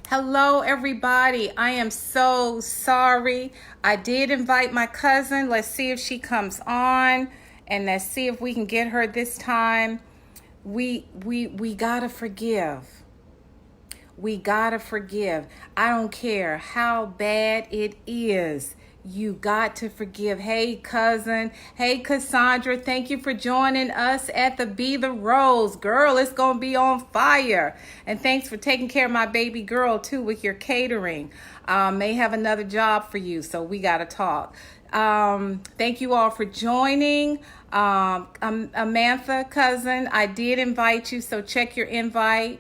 Hello, everybody. I am so sorry. I did invite my cousin. Let's see if she comes on, and let's see if we can get her this time. We gotta forgive. We gotta forgive. I don't care how bad it is. You got to forgive. Hey, cousin. Hey, Cassandra. Thank you for joining us at the Be the Rose. Girl, it's going to be on fire. And thanks for taking care of my baby girl, too, with your catering. May have another job for you, so we got to talk. Thank you all for joining. Amantha, cousin, I did invite you, so check your invite.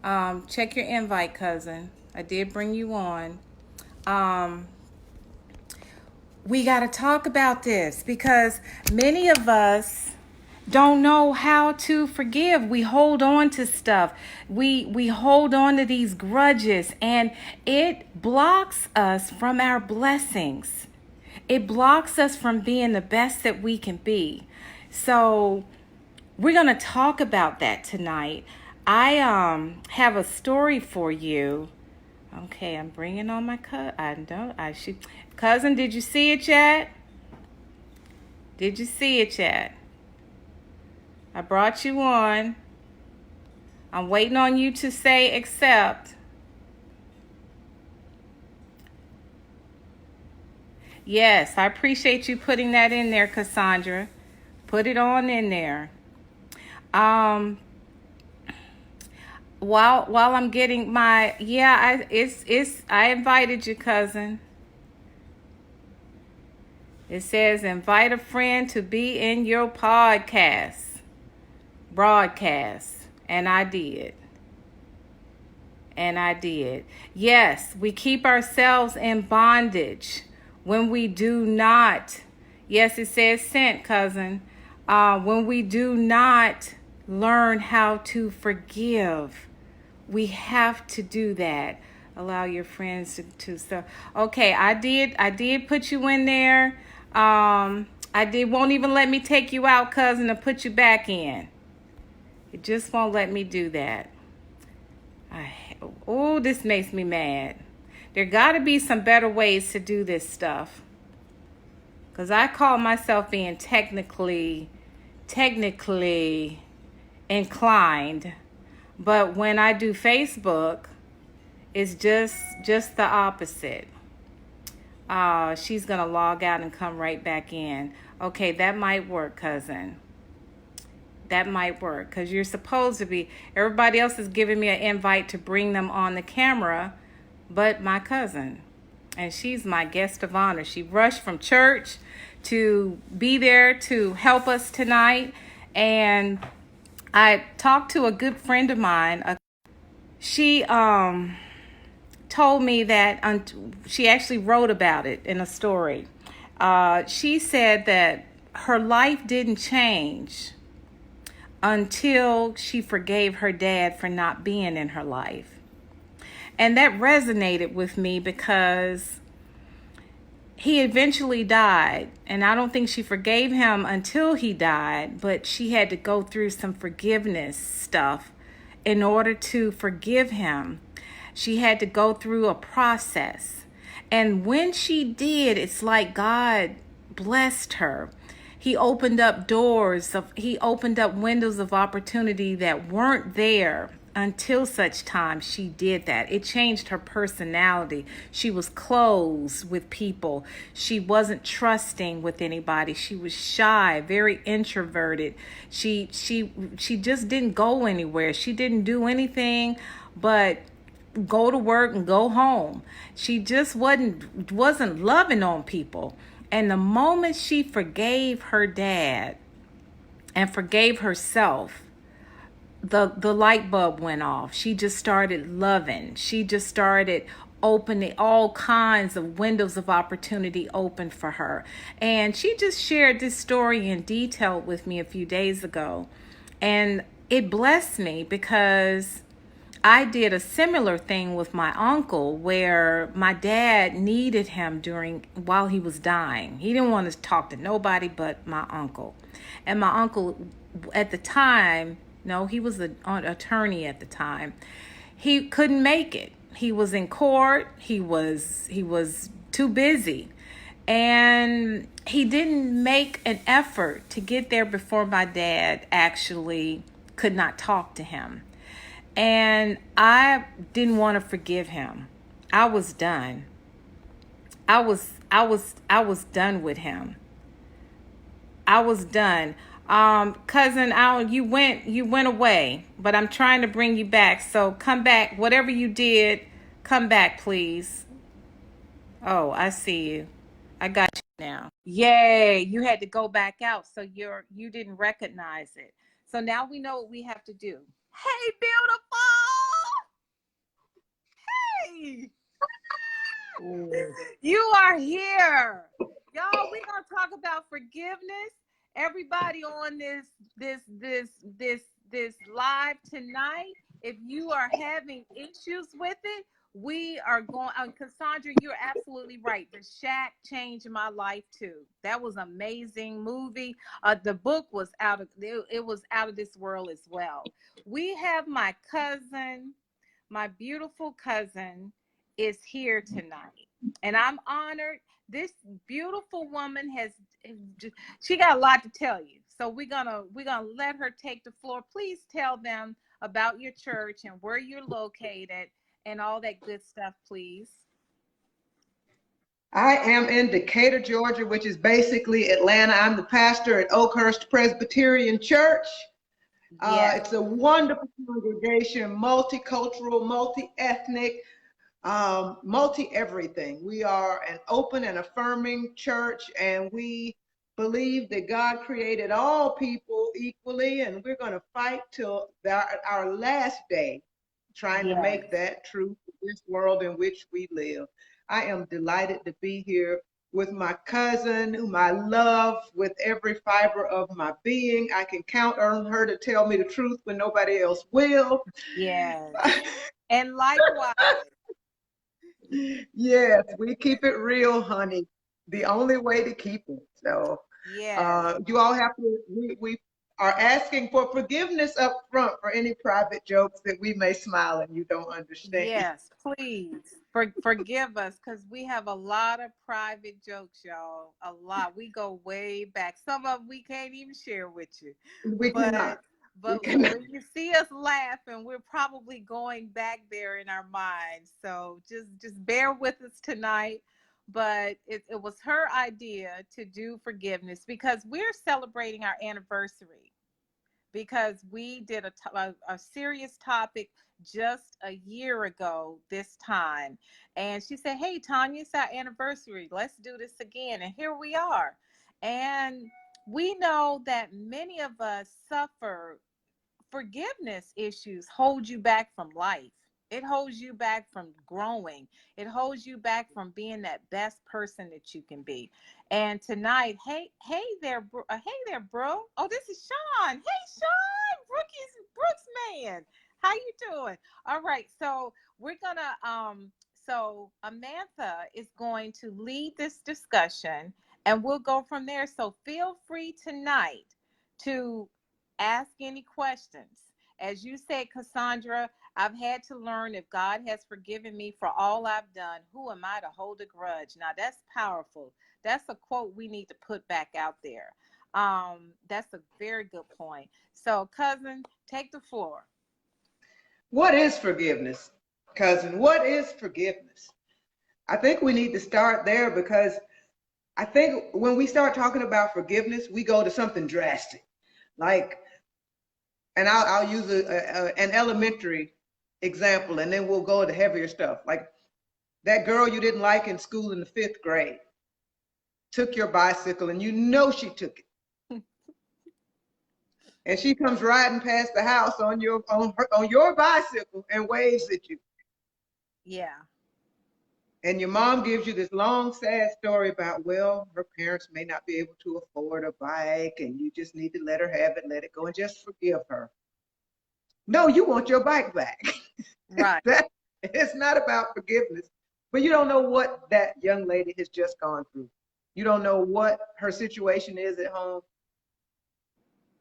Check your invite, cousin. I did bring you on. We got to talk about this because many of us don't know how to forgive. We hold on to stuff. We hold on to these grudges, and it blocks us from our blessings. It blocks us from being the best that we can be. So we're going to talk about that tonight. I have a story for you. Okay, I'm bringing on my cousin. Did you see it yet? Did you see it yet? I brought you on. I'm waiting on you to say accept. Yes, I appreciate you putting that in there, Cassandra. Put it on in there. While I'm getting my I invited you, cousin. It says invite a friend to be in your broadcast, and I did. Yes, we keep ourselves in bondage when we do not. Yes, it says sent, cousin. When we do not learn how to forgive. We have to do that. Allow your friends to stuff. Okay, I did put you in there. Won't even let me take you out, cousin, and put you back in. It just won't let me do that. This makes me mad. There got to be some better ways to do this stuff. Because I call myself being technically inclined, but when I do Facebook, it's just the opposite. She's gonna log out and come right back in. Okay, that might work, cousin. That might work because you're supposed to be. Everybody else is giving me an invite to bring them on the camera, but my cousin, and she's my guest of honor. She rushed from church to be there to help us tonight. And I talked to a good friend of mine. She told me that she actually wrote about it in a story. She said that her life didn't change until she forgave her dad for not being in her life. And that resonated with me because he eventually died, and I don't think she forgave him until he died, but she had to go through some forgiveness stuff in order to forgive him. She had to go through a process. And when she did, it's like God blessed her. He opened up he opened up windows of opportunity that weren't there until such time she did that. It changed her personality. She was closed with people. She wasn't trusting with anybody. She was shy, very introverted. She just didn't go anywhere. She didn't do anything but go to work and go home. She just wasn't loving on people. And the moment she forgave her dad and forgave herself, the light bulb went off. She just started loving. She just started opening all kinds of windows of opportunity open for her. And she just shared this story in detail with me a few days ago. And it blessed me because I did a similar thing with my uncle where my dad needed him while he was dying. He didn't want to talk to nobody but my uncle. And my uncle at the time, no, he was an attorney at the time. He couldn't make it. he was in court. He was too busy, and he didn't make an effort to get there before my dad actually could not talk to him. And I didn't want to forgive him. I was done. I was done with him. I was done. Cousin, you went away, but I'm trying to bring you back. So come back. Whatever you did, come back, please. Oh, I see you. I got you now. Yay! You had to go back out, so you didn't recognize it. So now we know what we have to do. Hey, beautiful! Hey, you are here. Y'all, we're gonna talk about forgiveness. Everybody on this this live tonight, if you are having issues with it, we are going Cassandra, you're absolutely right. The Shack changed my life too. That was an amazing movie. The book was it was out of this world as well. We have my cousin, my beautiful cousin is here tonight, and I'm honored. This beautiful woman has she got a lot to tell you, so we're gonna let her take the floor. Please tell them about your church and where you're located and all that good stuff, please. I am in Decatur, Georgia, which is basically Atlanta. I'm the pastor at Oakhurst Presbyterian Church. Yes. It's a wonderful congregation, multicultural, multi-ethnic, multi-everything. We are an open and affirming church, and we believe that God created all people equally, and we're going to fight till our last day, trying to Yes. make that true for this world in which we live. I am delighted to be here with my cousin, whom I love with every fiber of my being. I can count on her to tell me the truth when nobody else will. Yes. And likewise. Yes, we keep it real, honey. The only way to keep it. So Yes. you all have to, we are asking for forgiveness up front for any private jokes that we may smile and you don't understand. Yes, please forgive us because we have a lot of private jokes, y'all. A lot. We go way back. Some of them we can't even share with you. We But cannot. We but cannot. when you see us laughing, we're probably going back there in our minds. So just bear with us tonight. But it was her idea to do forgiveness because we're celebrating our anniversary, because we did a serious topic just a year ago this time. And she said, hey, Tanya, it's our anniversary. Let's do this again. And here we are. And we know that many of us suffer. Forgiveness issues hold you back from life. It holds you back from growing. It holds you back from being that best person that you can be. And tonight, hey there, hey there, bro. Oh, this is Sean. Hey, Sean, Brooks man. How you doing? All right, so we're gonna so Amantha is going to lead this discussion, and we'll go from there. So feel free tonight to ask any questions. As you said, Cassandra, I've had to learn if God has forgiven me for all I've done, who am I to hold a grudge? Now, that's powerful. That's a quote we need to put back out there. That's a very good point. So, cousin, take the floor. What is forgiveness, cousin? What is forgiveness? I think we need to start there because I think when we start talking about forgiveness, we go to something drastic. Like, and I'll use an elementary example, and then we'll go to heavier stuff. Like that girl you didn't like in school in the fifth grade took your bicycle, and you know she took it, and she comes riding past the house on your bicycle and waves at you. Yeah. And your mom gives you this long, sad story about, well, her parents may not be able to afford a bike, and you just need to let her have it, let it go, and just forgive her. No, you want your bike back. Right. That it's not about forgiveness, but you don't know what that young lady has just gone through. You don't know what her situation is at home.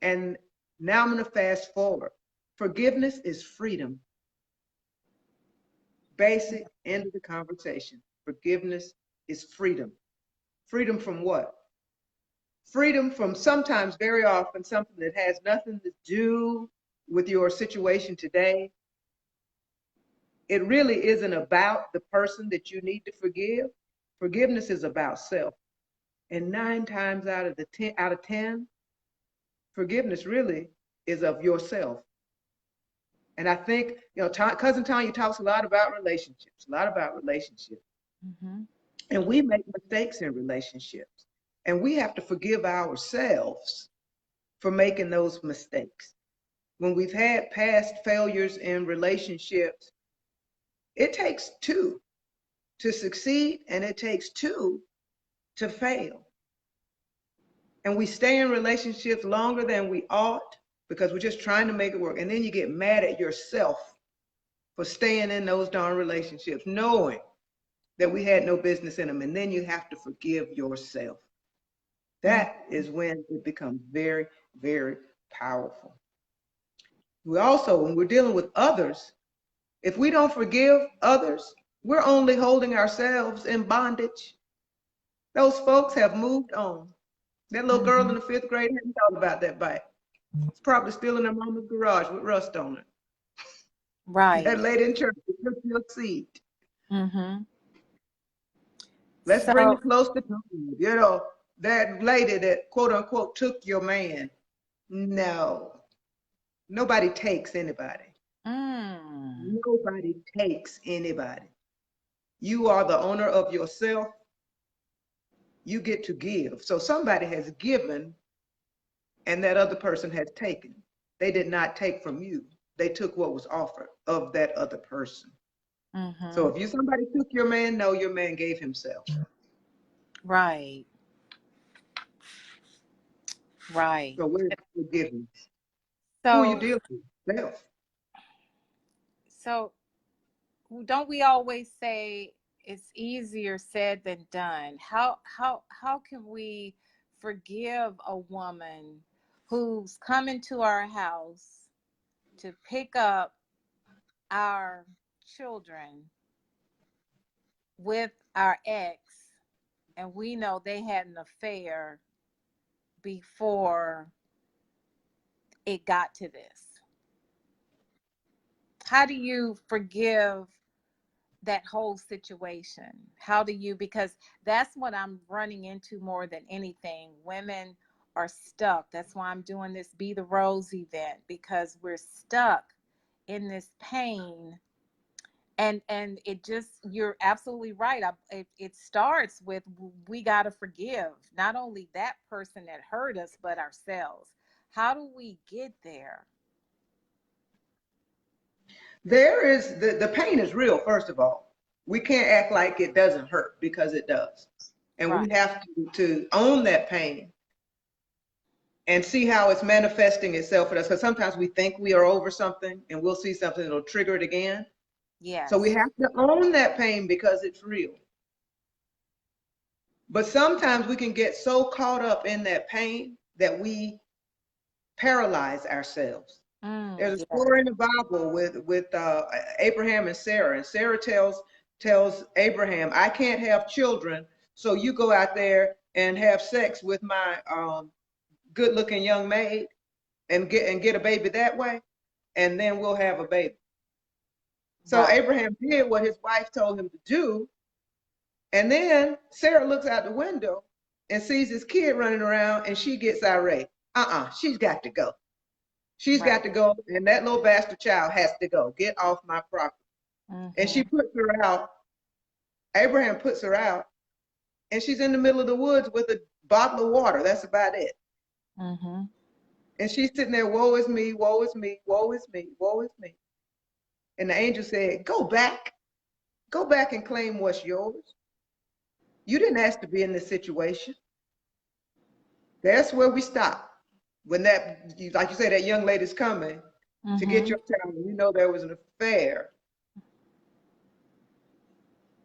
And now I'm going to fast forward. Forgiveness is freedom. Basic end of the conversation. Forgiveness is freedom. Freedom from what? Freedom from sometimes, very often, something that has nothing to do with your situation today. It really isn't about the person that you need to forgive. Forgiveness is about self. And 9 times out of 10, forgiveness really is of yourself. And I think, cousin Tanya talks a lot about relationships, a lot about relationships. Mm-hmm. And we make mistakes in relationships. And we have to forgive ourselves for making those mistakes. When we've had past failures in relationships, it takes two to succeed and it takes two to fail. And we stay in relationships longer than we ought because we're just trying to make it work. And then you get mad at yourself for staying in those darn relationships, knowing that we had no business in them. And then you have to forgive yourself. That is when it becomes very, very powerful. We also, when we're dealing with others, if we don't forgive others, we're only holding ourselves in bondage. Those folks have moved on. That little girl in the 5th grade hadn't thought about that bike. It's probably still in her mama's garage with rust on it. Right. That lady in church took your seat. Mm-hmm. Let's bring So, it close to home. That lady that quote unquote took your man. No, nobody takes anybody. Nobody takes anybody. You are the owner of yourself. You get to give. So somebody has given and that other person has taken. They did not take from you. They took what was offered of that other person. So if somebody took your man, no, your man gave himself. right. Right. So where's forgiveness? Who are you So, dealing with? Self. so don't we always say it's easier said than done? How can we forgive a woman who's come into our house to pick up our children with our ex, and we know they had an affair before it got to this? How do you forgive that whole situation? How do you, because that's what I'm running into more than anything. Women are stuck. That's why I'm doing this Be the Rose event, because we're stuck in this pain. And it just, you're absolutely right. It starts with, we got to forgive not only that person that hurt us, but ourselves. How do we get there? There is the pain is real, first of all. We can't act like it doesn't hurt because it does. And Right. we have to own that pain and see how it's manifesting itself for us. Because sometimes we think we are over something and we'll see something that'll trigger it again. So we Yes. have to own that pain because it's real. But sometimes we can get so caught up in that pain that we paralyze ourselves. There's a Yes. story in the Bible with Abraham and Sarah tells Abraham, "I can't have children, so you go out there and have sex with my good-looking young maid and get a baby that way, and then we'll have a baby." So Right. Abraham did what his wife told him to do, and then Sarah looks out the window and sees his kid running around, and she gets irate. She's got to go. She's Right. got to go, and that little bastard child has to go. Get off my property. And she puts her out. Abraham puts her out, and she's in the middle of the woods with a bottle of water. That's about it. Mm-hmm. And she's sitting there, woe is me, woe is me, woe is me, woe is me. And the angel said, go back and claim what's yours. You didn't ask to be in this situation. That's where we stop. When that, like you say, that young lady's coming to get your child, and you know there was an affair.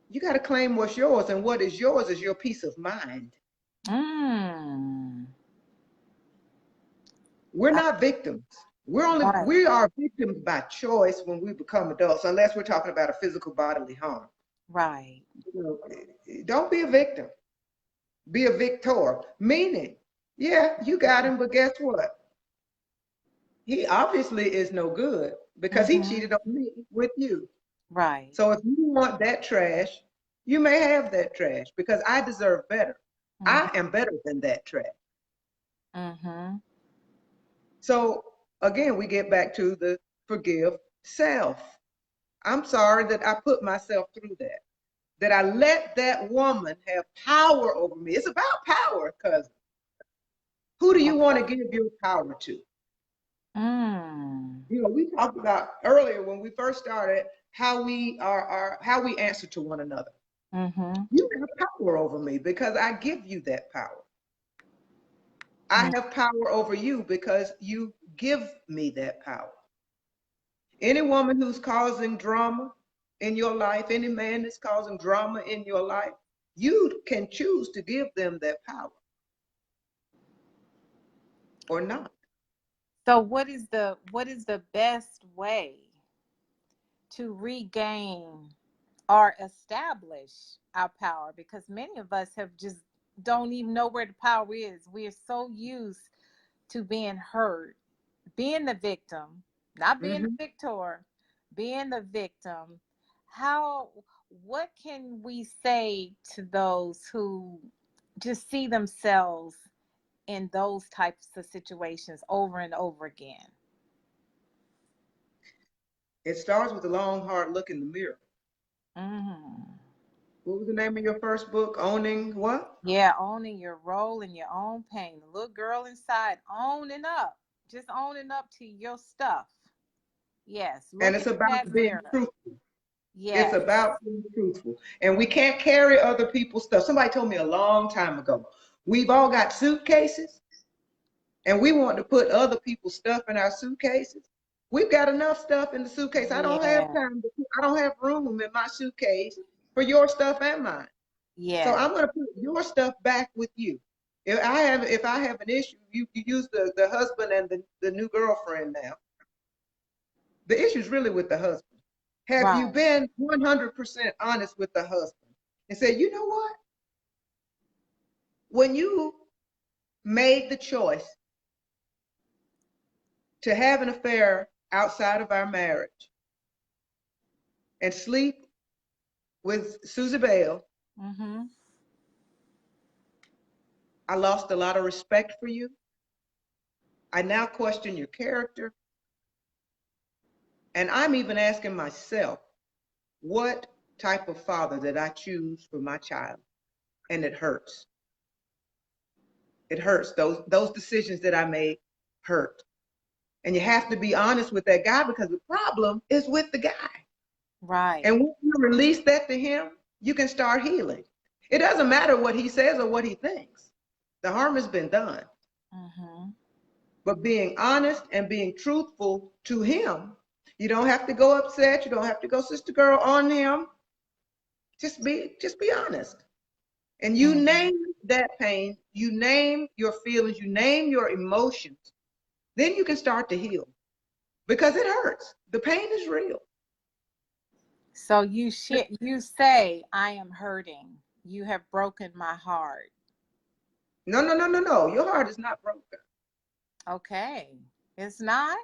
You got to claim what's yours, and what is yours is your peace of mind. Mm. We're not victims. Right. We are victims by choice when we become adults, unless we're talking about a physical bodily harm. Right. You know, don't be a victim. Be a victor. Meaning, yeah, you got him, but guess what? He obviously is no good because he Mm-hmm. cheated on me with you. Right. So if you want that trash, you may have that trash because I deserve better. Mm-hmm. I am better than that trash. Mm-hmm. So again, we get back to the forgive self. I'm sorry that I put myself through that, that I let that woman have power over me. It's about power, cousin. Who do you want to Okay. give your power to? Mm. You know, we talked about earlier when we first started how how we answer to one another. Mm-hmm. You have power over me because I give you that power. I have power over you because you give me that power. Any woman who's causing drama in your life, any man that's causing drama in your life, you can choose to give them that power or not. So what is the best way to regain or establish our power? Because many of us have just don't even know where the power is. We are so used to being hurt, being the victim, not being the Mhm. victor, being the victim. How what can we say to those who just see themselves in those types of situations over and over again? It starts with a long, hard look in the mirror. Mm-hmm. What was the name of your first book? Owning what? Yeah, owning your role in your own pain. The little girl inside owning up, just owning up to your stuff. Yes, And look it's into about that being mirror. truthful. It's Yes. about being truthful. And we can't carry other people's stuff. Somebody told me a long time ago, we've all got suitcases and we want to put other people's stuff in our suitcases. We've got enough stuff in the suitcase. I don't have Yeah. time I don't have room in my suitcase for your stuff and mine. So Yes. I'm going to put your stuff back with you. If I have an issue, you use the husband and the new girlfriend now. The issue is really with the husband. Have you Right. been 100% honest with the husband and said, you know what? When you made the choice to have an affair outside of our marriage and sleep with Susie Bell, Mm-hmm. I lost a lot of respect for you. I now question your character. And I'm even asking myself, what type of father did I choose for my child? And it hurts. It hurts. Those decisions that I made hurt. And you have to be honest with that guy because the problem is with the guy. Right. And when you release that to him, you can start healing. It doesn't matter what he says or what he thinks. The harm has been done. Mm-hmm. But being honest and being truthful to him, you don't have to go upset. You don't have to go sister girl on him. Just be honest. And you Mm-hmm. name that pain, you name your feelings, you name your emotions. Then you can start to heal because it hurts. The pain is real. So you say I am hurting. You have broken my heart. No, no, no, no, no. Your heart is not broken. Okay. It's not?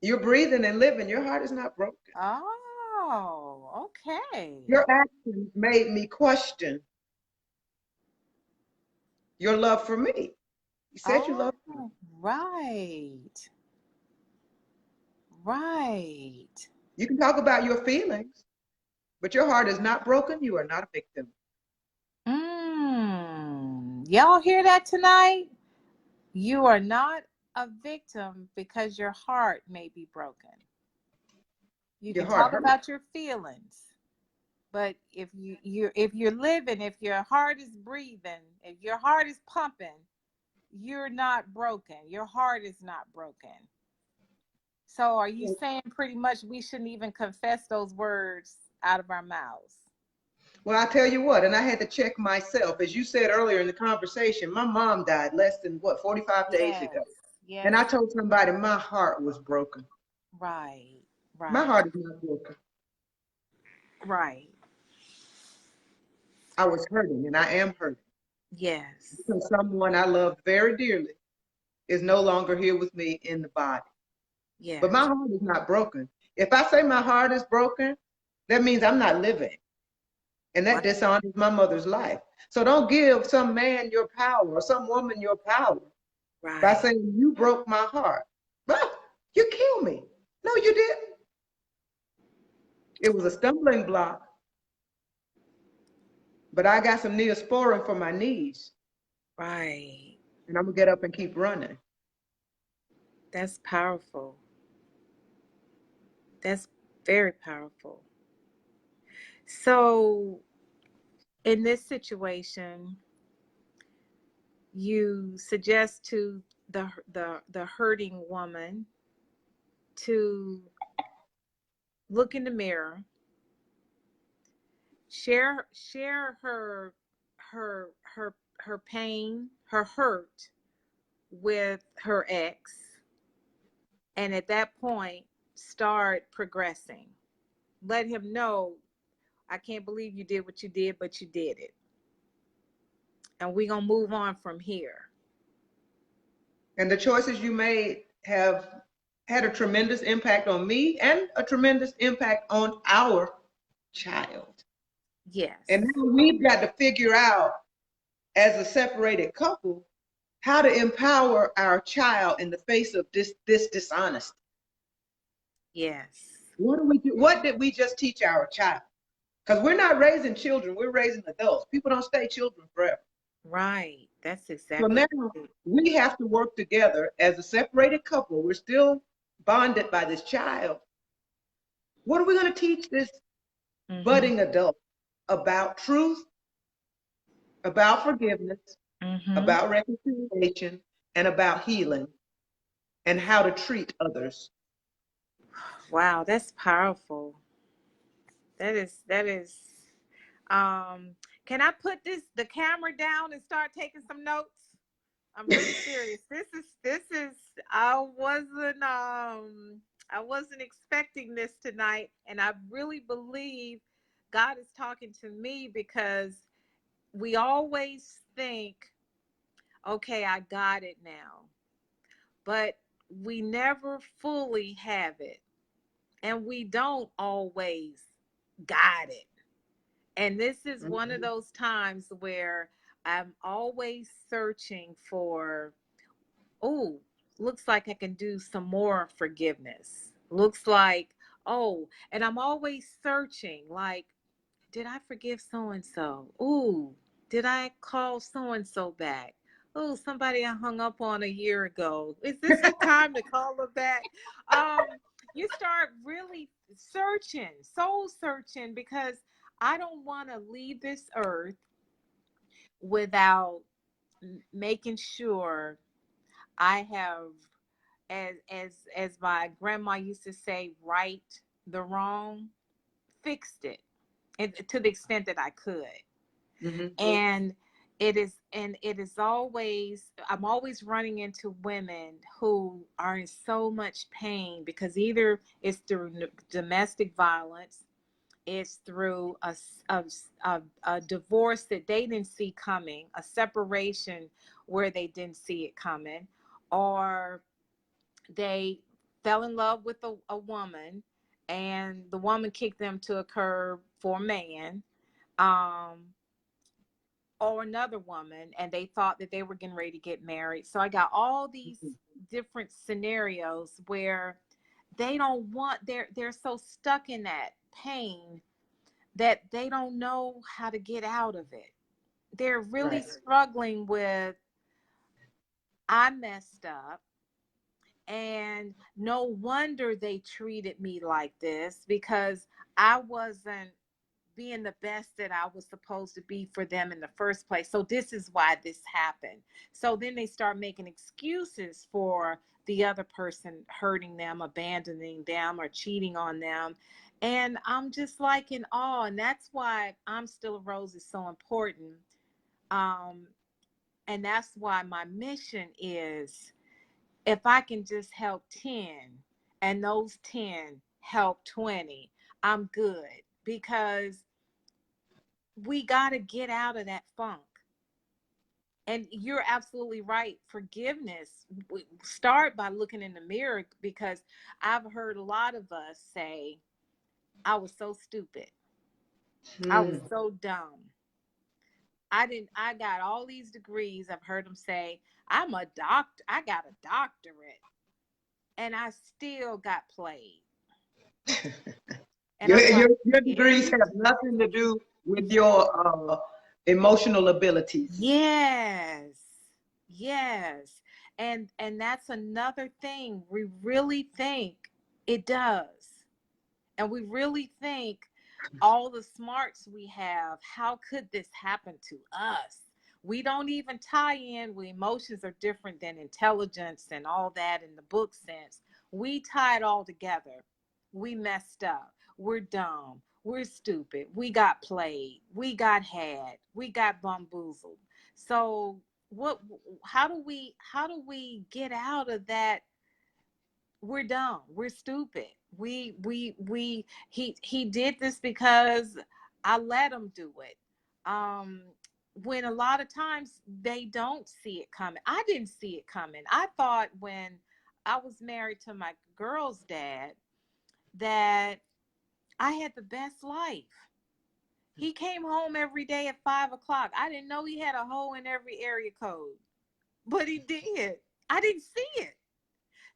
You're breathing and living. Your heart is not broken. Oh, okay. Your actions made me question your love for me. You said you Oh, loved me. right. Right. You can talk about your feelings, but your heart is not broken. You are not a victim. Y'all hear that tonight? You are not a victim because your heart may be broken. You Your can heart talk hurts. about your feelings, but if you're living, if your heart is breathing, if your heart is pumping, you're not broken. Your heart is not broken. So are you saying pretty much we shouldn't even confess those words out of our mouths? Well, I tell you what, and I had to check myself. As you said earlier in the conversation, my mom died less than what, 45 days Yes. ago. And Yes. I told somebody my heart was broken. Right. My Right. heart is not broken. Right. I was hurting and I am hurting Yes. because someone I love very dearly is no longer here with me in the body. But my Yes. heart is not broken. If I say my heart is broken, that means I'm not living. And that Right. dishonors my mother's life. So don't give some man your power or some woman your power by Right. saying you broke my heart. Well, you killed me. No, you didn't. It was a stumbling block, but I got some neosporin for my knees, Right. and I'm gonna get up and keep running. That's powerful. That's very powerful. So, in this situation, you suggest to the hurting woman to look in the mirror, share her pain, her hurt with her ex, and at that point start progressing. Let him know, I can't believe you did what you did, but you did it, and we're gonna move on from here. And the choices you made have had a tremendous impact on me and a tremendous impact on our child. And Yes. now we've got to figure out, as a separated couple, how to empower our child in the face of this dishonesty. Yes. What do we do? What did we just teach our child? Because we're not raising children, we're raising adults. People don't stay children forever. Right. That's So exactly now right. we have to work together as a separated couple. We're still bonded by this child. What are we going to teach this Mm-hmm. budding adult about truth, about forgiveness, Mm-hmm. about reconciliation, and about healing and how to treat others? Wow, that's powerful. That is um can I put the camera down and start taking some notes? I'm really serious. This is I wasn't expecting this tonight, and I really believe God is talking to me because we always think, okay, I got it now. But we never fully have it, and we don't always got it. And this is one of Mhm. those times where I'm always searching for, oh, looks like I can do some more forgiveness. Looks like, oh, and I'm always searching, like, did I forgive so and so? Ooh, did I call so and so back? Oh, somebody I hung up on a year ago. Is this the time to call her back? Um, you start really searching, soul searching, because I don't want to leave this earth without making sure I have, as my grandma used to say, right the wrong, fixed it, and to the extent that I could. Mhm. And it is always, I'm always running into women who are in so much pain because either it's through domestic violence, it's through a divorce that they didn't see coming, a separation where they didn't see it coming, or they fell in love with a woman and the woman kicked them to a curb for a man, um, or another woman, and they thought that they were getting ready to get married. So I got all these different scenarios where they don't want, they're so stuck in that pain that they don't know how to get out of it. They're really Right. struggling with, I messed up, and no wonder they treated me like this because I wasn't being the best that I was supposed to be for them in the first place. So this is why this happened. So then they start making excuses for the other person hurting them, abandoning them, or cheating on them. And I'm just like in awe. And that's why I'm Still a Rose is so important. Um, and that's why my mission is if I can just help 10 and those 10 help 20, I'm good, because we got to get out of that funk. And you're absolutely right. Forgiveness, start by looking in the mirror, because I've heard a lot of us say, I was so stupid. I was Hmm. so dumb. I got all these degrees. I've heard them say, I'm a doctor. I got a doctorate and I still got played. And Your, I'm like, your degrees really? have nothing to do with your emotional abilities. Yes. Yes. And that's another thing. We really think it does. And we really think all the smarts we have, how could this happen to us? We don't even tie in where emotions are different than intelligence and all that in the book sense. We tie it all together. We messed up. We're dumb. We're stupid. We got played. We got had. We got bamboozled. So what, how do we get out of that? We're dumb, we're stupid, he did this because I let him do it. When a lot of times they don't see it coming. I didn't see it coming. I thought when I was married to my girl's dad that I had the best life. He came home every day at 5 o'clock. I didn't know he had a hole in every area code, but he did. I didn't see it.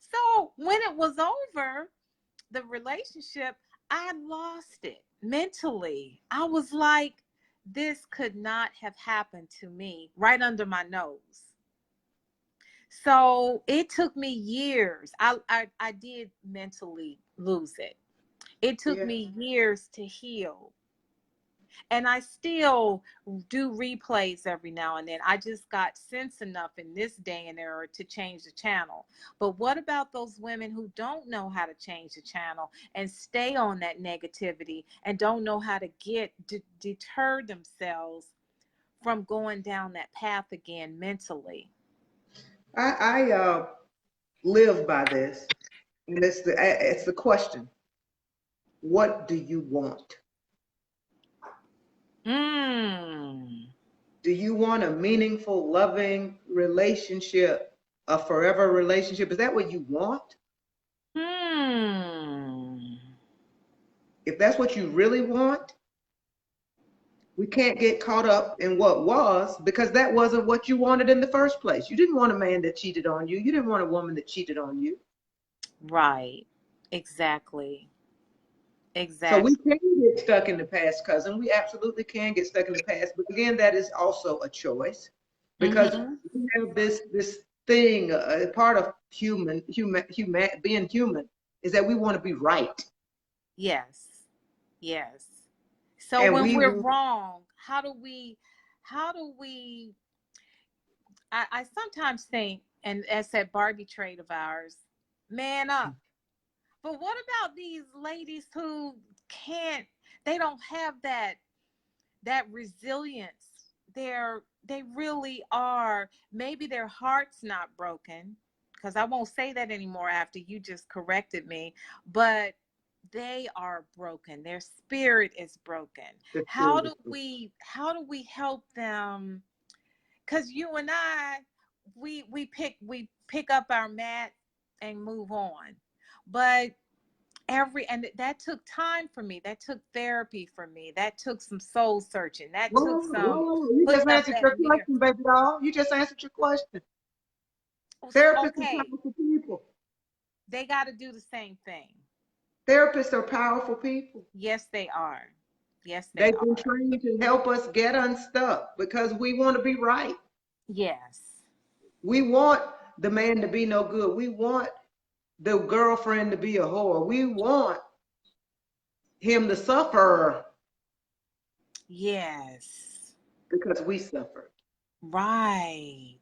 So when it was over, the relationship, I lost it mentally. I was like, this could not have happened to me right under my nose. So it took me years. I did mentally lose it. It took Yeah. me years to heal. And I still do replays every now and then. I just got sense enough in this day and era to change the channel. But what about those women who don't know how to change the channel and stay on that negativity and don't know how to deter themselves from going down that path again mentally? I live by this, and it's the question: what do you want? Mm. Do you want a meaningful, loving relationship, a forever relationship? Is that what you want? Hmm. If that's what you really want, we can't get caught up in what was, because that wasn't what you wanted in the first place. You didn't want a man that cheated on you. You didn't want a woman that cheated on you. Right. Exactly. So we Exactly. can get stuck in the past, cousin. We absolutely can get stuck in the past. But again, that is also a choice, because Mm-hmm. we have this thing, part of human being human is that we want to be right, Yes. Yes. So and when we we're want. wrong, how do we I sometimes think, and that's that Barbie trait of ours, man up. But what about these ladies who can't, they don't have that resilience? They really are, maybe their heart's not broken, because I won't say that anymore after you just corrected me, but they are broken. Their spirit is broken. The How spirit do is good. we help them? Because you and I, we pick up our mat and move on. But and that took time for me. That took therapy for me. That took some soul searching. That took Whoa, some whoa, you just putting up answered that your mirror. question, baby doll. You just answered your question. Therapists are Okay, powerful people. they got to do the same thing. Therapists are powerful people. Yes, they are. Yes, they They've been are. trained to help us get unstuck because we want to be right. Yes. We want the man to be no good. We want the girlfriend to be a whore. We want him to suffer Yes. because we suffered. Right.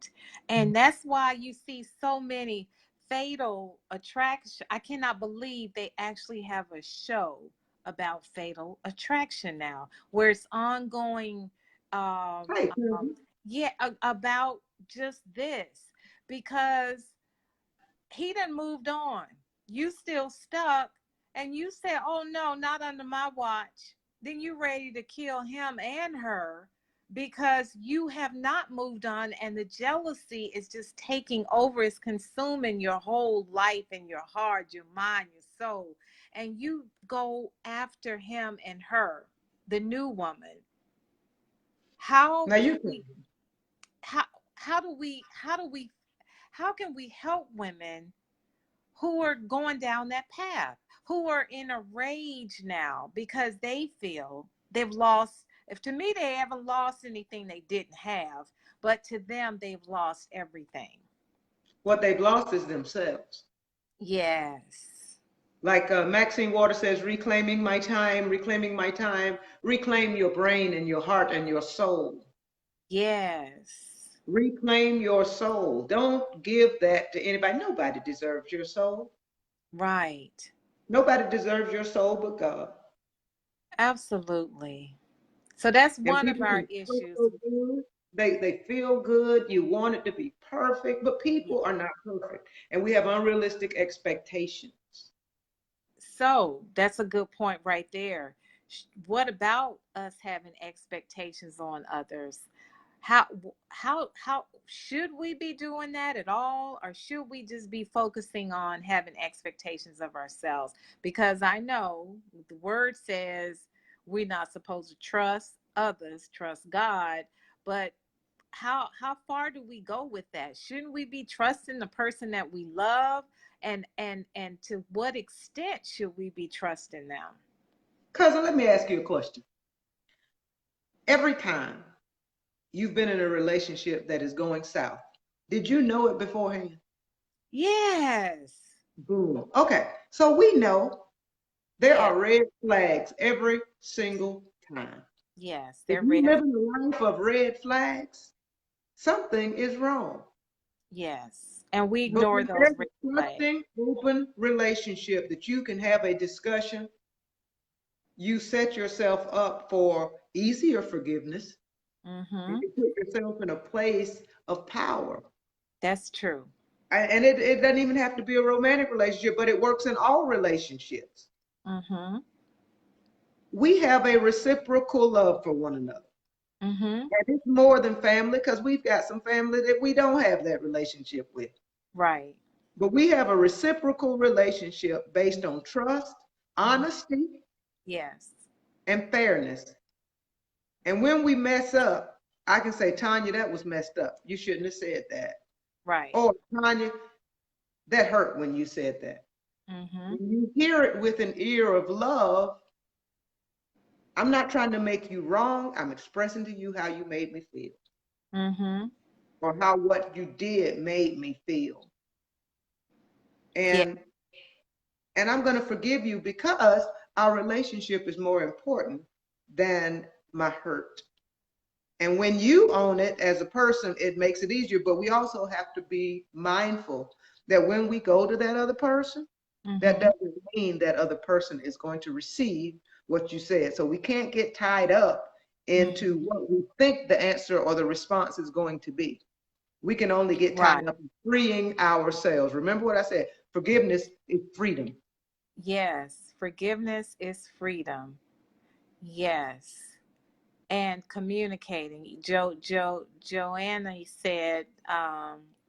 And that's why you see so many fatal attraction. I cannot believe they actually have a show about fatal attraction now, where it's ongoing. Um, Hey, um, cousin. yeah, about just this, because He done moved on. You still stuck, and you said, "Oh no, not under my watch." Then you ready to kill him and her because you have not moved on, and the jealousy is just taking over. It's consuming your whole life and your heart, your mind, your soul, and you go after him and her, the new woman. How Now you can can. we? How how do we? How do we? How can we help women who are going down that path, who are in a rage now because they feel they've lost? If to me, they haven't lost anything they didn't have, but to them, they've lost everything. What they've lost is themselves. Yes. Like Maxine Waters says, reclaiming my time, reclaim your brain and your heart and your soul. Yes. Reclaim your soul. Don't give that to anybody. Nobody deserves your soul. Right. Nobody deserves your soul but God. Absolutely. So that's And one of people our can feel issues. so good. They feel good. You want it to be perfect, but Yeah. people are not perfect. And we have unrealistic expectations. So that's a good point right there. What about us having expectations on others? How how should we be doing that at all, or should we just be focusing on having expectations of ourselves? Because I know the word says we're not supposed to trust others, trust God, but how far do we go with that? Shouldn't we be trusting the person that we love, and to what extent should we be trusting them? Cousin, let me ask you a question. Every time you've been in a relationship that is going south, did you know it beforehand? Yes. Boom. Okay, so we know there Yes. are red flags every single time. Yes, If they're you red. live in a life of red flags, something is wrong. Yes. And we But ignore when those there's red a flags. trusting, open relationship that you can have a discussion, you set yourself up for easier forgiveness and Mm-hmm. you put yourself in a place of power. That's true. And it doesn't even have to be a romantic relationship, but it works in all relationships. Mm-hmm. We have a reciprocal love for one another. Mm-hmm. And it's more than family because we've got some family that we don't have that relationship with. Right. But we have a reciprocal relationship based on trust, Mm-hmm. honesty, Yes. and fairness. And when we mess up, I can say, Tanya, that was messed up. You shouldn't have said that. Right. Or, Tanya, that hurt when you said that. Mm-hmm. When you hear it with an ear of love, I'm not trying to make you wrong. I'm expressing to you how you made me feel Mm-hmm. or how what you did made me feel. Yeah. And and I'm going to forgive you because our relationship is more important than my hurt. And when you own it as a person, it makes it easier. But we also have to be mindful that when we go to that other person, that Mm-hmm. doesn't mean that other person is going to receive what you said. So we can't get tied up Mm-hmm. into what we think the answer or the response is going to be. We can only get Right. tied up in freeing ourselves. Remember what I said, forgiveness is freedom. Yes. Forgiveness is freedom. Yes. And communicating. Joanna said,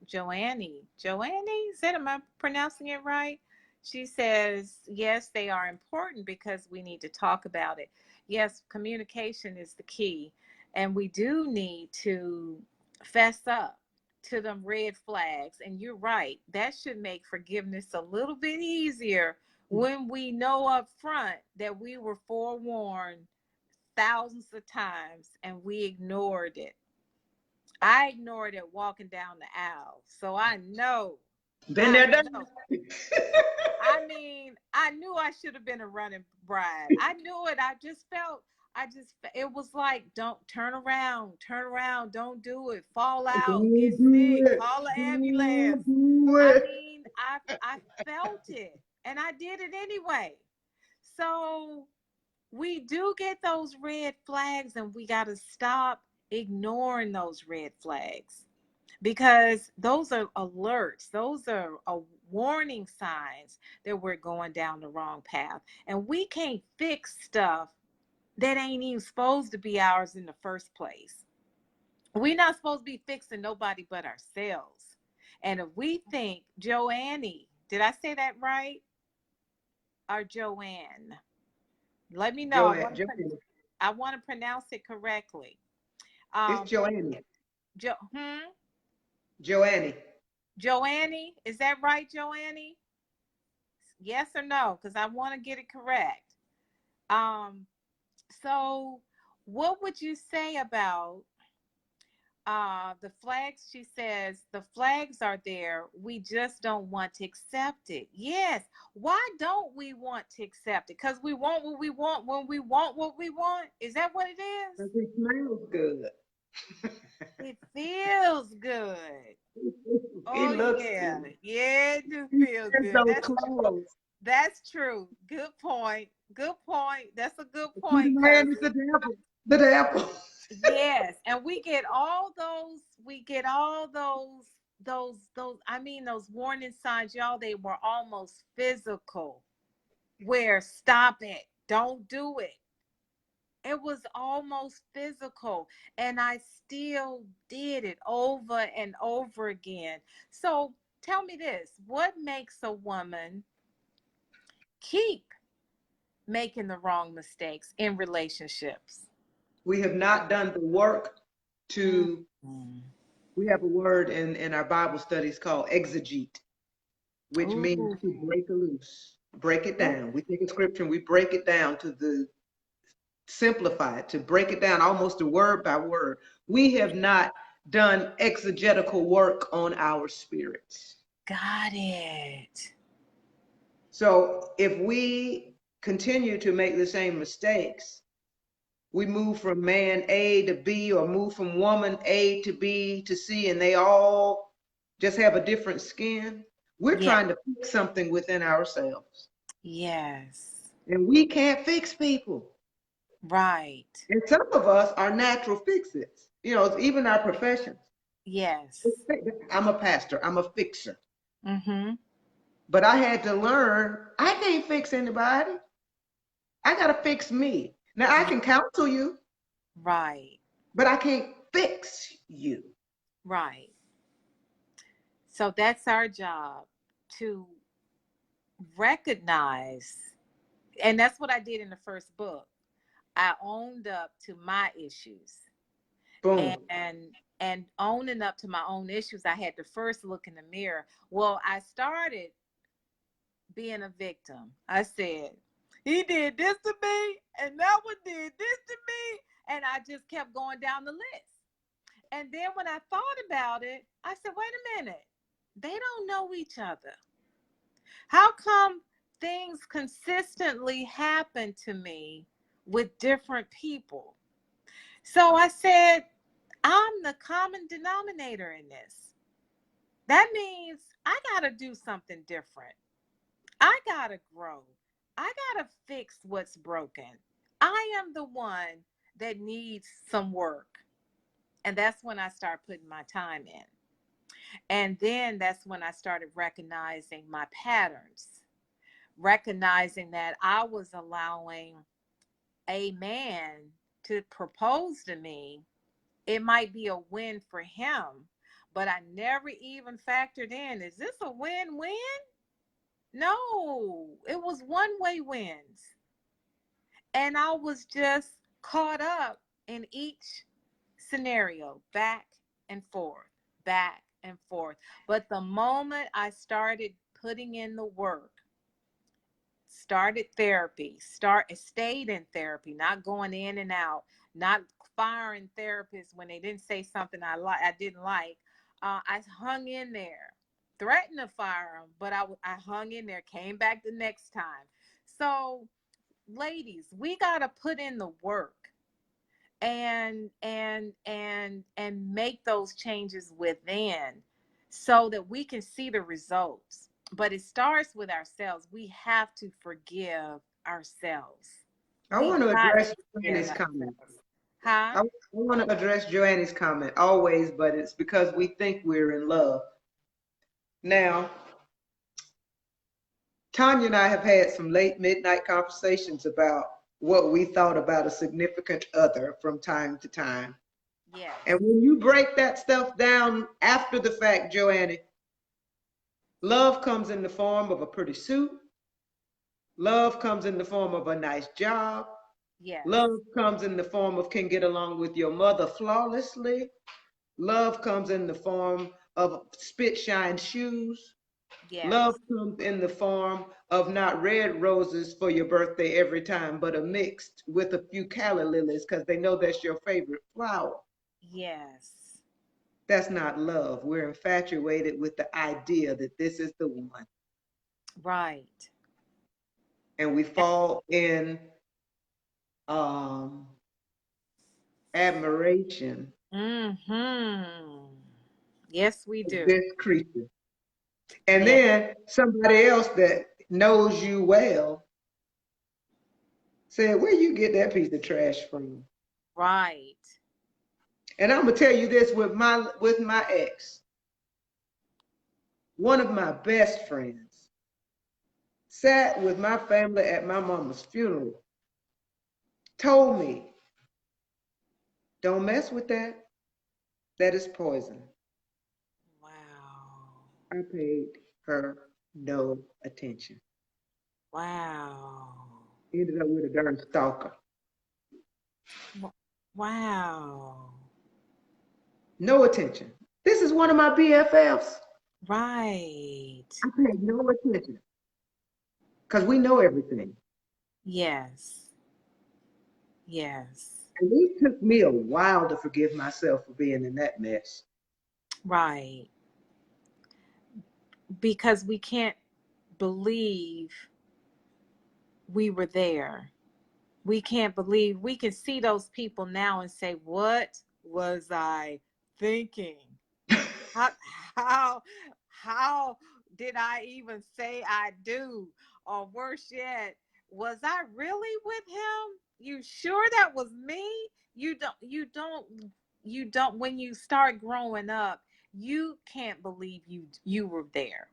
Joanne, said, am I pronouncing it right? She says, yes, they are important because we need to talk about it. Yes, communication is the key. And we do need to fess up to them red flags. And you're right, that should make forgiveness a little bit easier when we know up front that we were forewarned thousands of times and we ignored it. I ignored it walking down the aisle. So I know, Been I there, done know. it. I mean, I knew I should have been a running bride. I knew it. It was like, don't turn around, don't do it, fall out, get Don't do sick, it. call an ambulance. Don't do I it. mean, I felt it and I did it anyway. So we do get those red flags and we got to stop ignoring those red flags because those are alerts. Those are warning signs that we're going down the wrong path. And we can't fix stuff that ain't even supposed to be ours in the first place. We're not supposed to be fixing nobody but ourselves. And if we think, Joanne, did I say that right? Or Joanne? Let me know. Joanne. I want to pronounce it correctly. It's Um, Joanne. jo- hmm? Joanne. Joanne, is that right, Joanne? Yes or no? Because I want to get it correct. Um, so what would you say about the flags? She says the flags are there, we just don't want to accept it. Yes, why don't we want to accept it? Because we want what we want when we want what we want. Is that what it is? Because it smells good. It feels good. It Oh looks yeah, good. yeah, it do feel And good. those clothes. That's true. Good point. Good point. That's a good To the point, man is cousin. the devil. The devil. Yes, and we get all those, I mean, those warning signs, y'all, they were almost physical. Where stop it, don't do it. It was almost physical, and I still did it over and over again. So tell me this, what makes a woman keep making the wrong mistakes in relationships? We have not done the work to, Mm. we have a word in our Bible studies called exegete, which means Ooh. to break a loose, break it Ooh. down. We take a scripture and we break it down to the simplify it, to break it down almost to word by word. We have not done exegetical work on our spirits. Got it. So if we continue to make the same mistakes, we move from man A to B or move from woman A to B to C, and they all just have a different skin. We're Yeah. trying to fix something within ourselves. Yes. And we can't fix people. Right. And some of us are natural fix-its, even our professions. Yes. I'm a pastor, I'm a fixer. Mm-hmm. But I had to learn I can't fix anybody. I got to fix me. Now I can counsel you, Right. but I can't fix you. Right. So that's our job, to recognize, and that's what I did in the first book. I owned up to my issues, Boom. and owning up to my own issues, I had to first look in the mirror. Well, I started being a victim. I said, he did this to me, and that one did this to me. And I just kept going down the list. And then when I thought about it, I said, wait a minute. They don't know each other. How come things consistently happen to me with different people? So I said, I'm the common denominator in this. That means I got to do something different. I got to grow. I got to fix what's broken. I am the one that needs some work. And that's when I start putting my time in. And then that's when I started recognizing my patterns, recognizing that I was allowing a man to propose to me. It might be a win for him, but I never even factored in, is this a win-win? No, it was one-way wins. And I was just caught up in each scenario, back and forth, back and forth. But the moment I started putting in the work, started therapy, stayed in therapy, not going in and out, not firing therapists when they didn't say something I didn't like. I hung in there, threatened to fire them, but I hung in there, came back the next time. So, ladies, we got to put in the work and make those changes within so that we can see the results. But it starts with ourselves. We have to forgive ourselves. I We want to got to address forgive Joanne's comment. ourselves. Huh? I want to address Joanne's comment always, but it's because we think we're in love. Now, Tanya and I have had some late midnight conversations about what we thought about a significant other from time to time. Yes. And when you break that stuff down after the fact, Joanne, love comes in the form of a pretty suit. Love comes in the form of a nice job. Yes. Love comes in the form of can get along with your mother flawlessly. Love comes in the form of spit shine shoes. Yes. Love comes in the form of not red roses for your birthday every time, but a mixed with a few calla lilies because they know that's your favorite flower. Yes. That's not love. We're infatuated with the idea that this is the one. Right. And we fall in um, admiration Mm-hmm. Yes, we of do. this creature. And Yeah. then somebody else that knows you well said, where you get that piece of trash from? Right. And I'm gonna tell you this with my ex, one of my best friends, sat with my family at my mama's funeral, told me, don't mess with that. That is poison. Wow. I paid her no attention. Wow. Ended up with a darn stalker. Wow. No attention. This is one of my BFFs. Right. I paid no attention because we know everything. Yes. Yes. And it took me a while to forgive myself for being in that mess. Right. Because we can't believe we were there. We can't believe we can see those people now and say, what was I thinking? How how how did I even say I do? Or worse yet, was I really with him? You sure that was me? You don't when you start growing up, you can't believe you were there.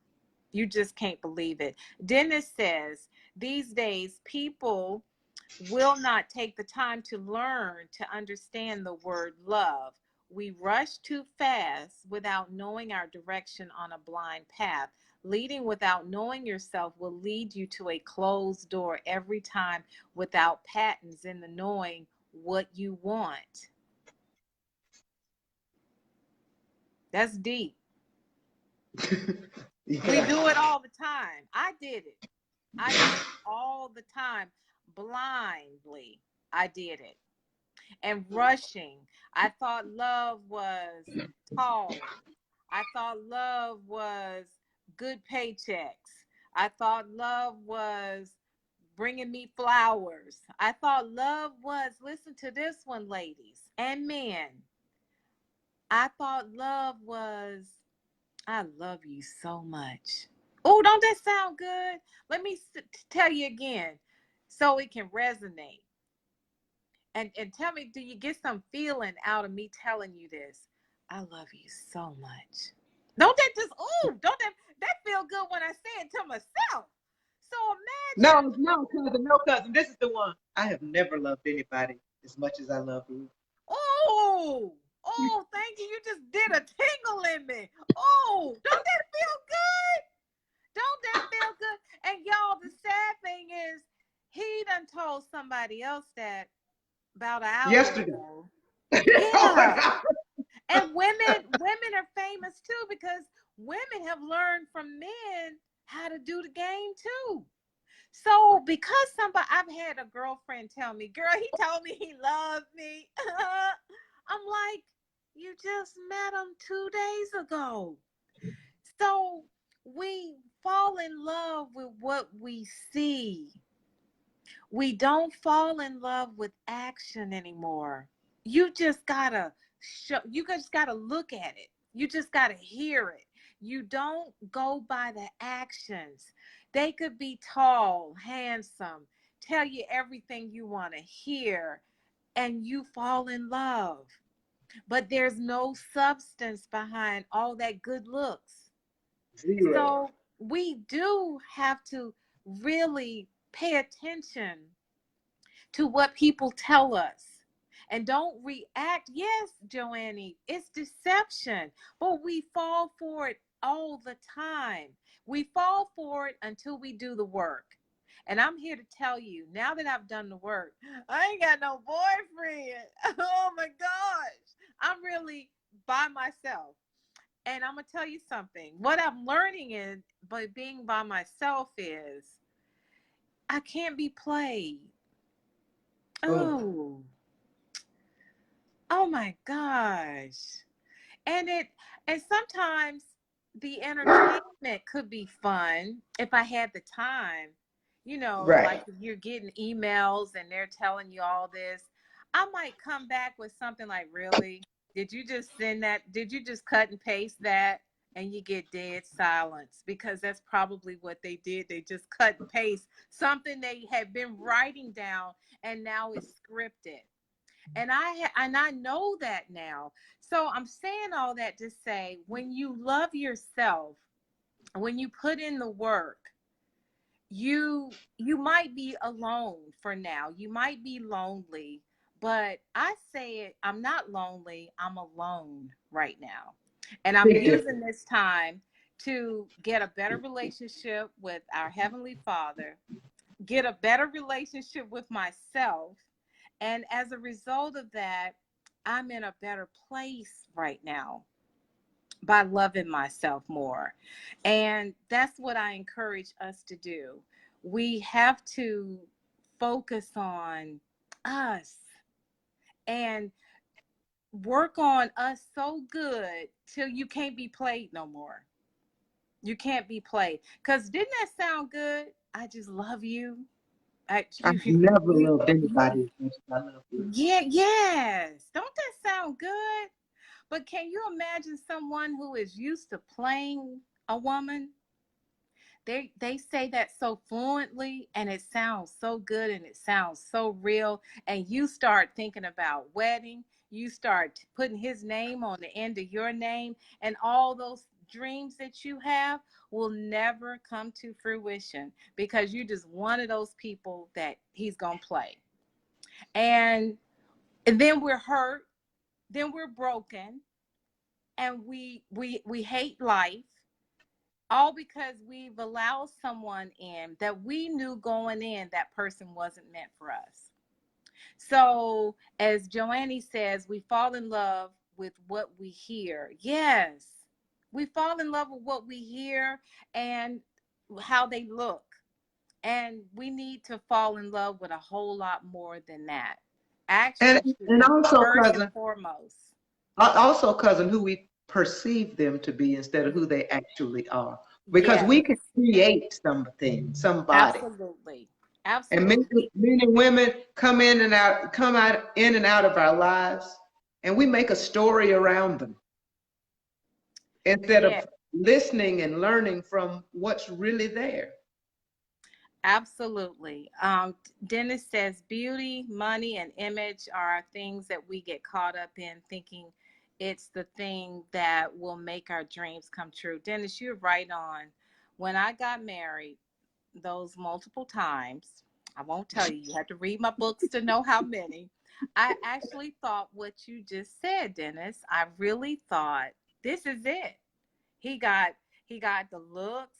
You just can't believe it. Dennis says these days people will not take the time to learn to understand the word love. We rush too fast without knowing our direction on a blind path. Leading without knowing yourself will lead you to a closed door every time without patterns in the knowing what you want. That's deep. We Yeah. do it all the time. I did it. I did it all the time. Blindly, I did it. And rushing. I thought love was tall. I thought love was good paychecks. I thought love was bringing me flowers. I thought love was, listen to this one, ladies and men. I thought love was, I love you so much. Oh, don't that sound good? Let me tell you again so it can resonate. And tell me, do you get some feeling out of me telling you this? I love you so much. Don't that just don't that feel good when I say it to myself? So No, imagine, no, cousin, no, cousin. This is the one. I have never loved anybody as much as I love you. thank you. You just did a tingle in me. Oh, don't that feel good? Don't that feel good? And y'all, the sad thing is, he done told somebody else that about an hour Yesterday. ago. Oh my Yeah. God. And women are famous too because women have learned from men how to do the game too. So because somebody, I've had a girlfriend tell me, girl, he told me he loved me. I'm like, you just met him 2 days ago. So we fall in love with what we see. We don't fall in love with action anymore. You just gotta you just gotta look at it. You just gotta hear it. You don't go by the actions. They could be tall, handsome, tell you everything you want to hear, and you fall in love. But there's no substance behind all that good looks. Zero. So we do have to really pay attention to what people tell us and don't react. Yes, Joanne, it's deception, but we fall for it all the time. We fall for it until we do the work. And I'm here to tell you, now that I've done the work, I ain't got no boyfriend. Oh my gosh. I'm really by myself. And I'm going to tell you something. What I'm learning is, by being by myself, is I can't be played. Oh, Oh, oh my gosh. And it, and sometimes the entertainment could be fun if I had the time. You know, like right. if you're getting emails and they're telling you all this, I might come back with something like, really? Did you just send that? Did you just cut and paste that? And you get dead silence, because that's probably what they did. They just cut and paste something they had been writing down, and now it's scripted. And I know that now. So I'm saying all that to say, when you love yourself, when you put in the work, you might be alone for now. You might be lonely, but I say it, I'm not lonely, I'm alone right now. And I'm Big using difference. this time to get a better relationship with our Heavenly Father, get a better relationship with myself. And as a result of that, I'm in a better place right now by loving myself more. And that's what I encourage us to do. We have to focus on us and work on us so good till you can't be played no more. You can't be played. Because didn't that sound good? I just love you. I, I've never you, loved you, anybody as much as I love you. yeah, yes. Don't that sound good? But can you imagine someone who is used to playing a woman? They say that so fluently, and it sounds so good, and it sounds so real, and you start thinking about wedding, you start putting his name on the end of your name, and all those dreams that you have will never come to fruition, because you just one of those people that he's going to play. And then we're hurt, then we're broken, and we hate life, all because we've allowed someone in that we knew going in that person wasn't meant for us. So as Joanne says, we fall in love with what we hear. Yes, we fall in love with what we hear and how they look. And we need to fall in love with a whole lot more than that. And Action should and be also, first and cousin, foremost. also, cousin, who we perceive them to be instead of who they actually are. Because we Yes, can create something, somebody. absolutely. And many, Absolutely. many women come out in and out of our lives, and we make a story around them instead Yeah, of listening and learning from what's really there. absolutely. Dennis says beauty, money, and image are things that we get caught up in thinking it's the thing that will make our dreams come true. Dennis, you're right on. When I got married, those multiple times, I won't tell you, you have to read my books to know how many. I actually thought what you just said, Dennis. I really thought this is it. He got he got the looks.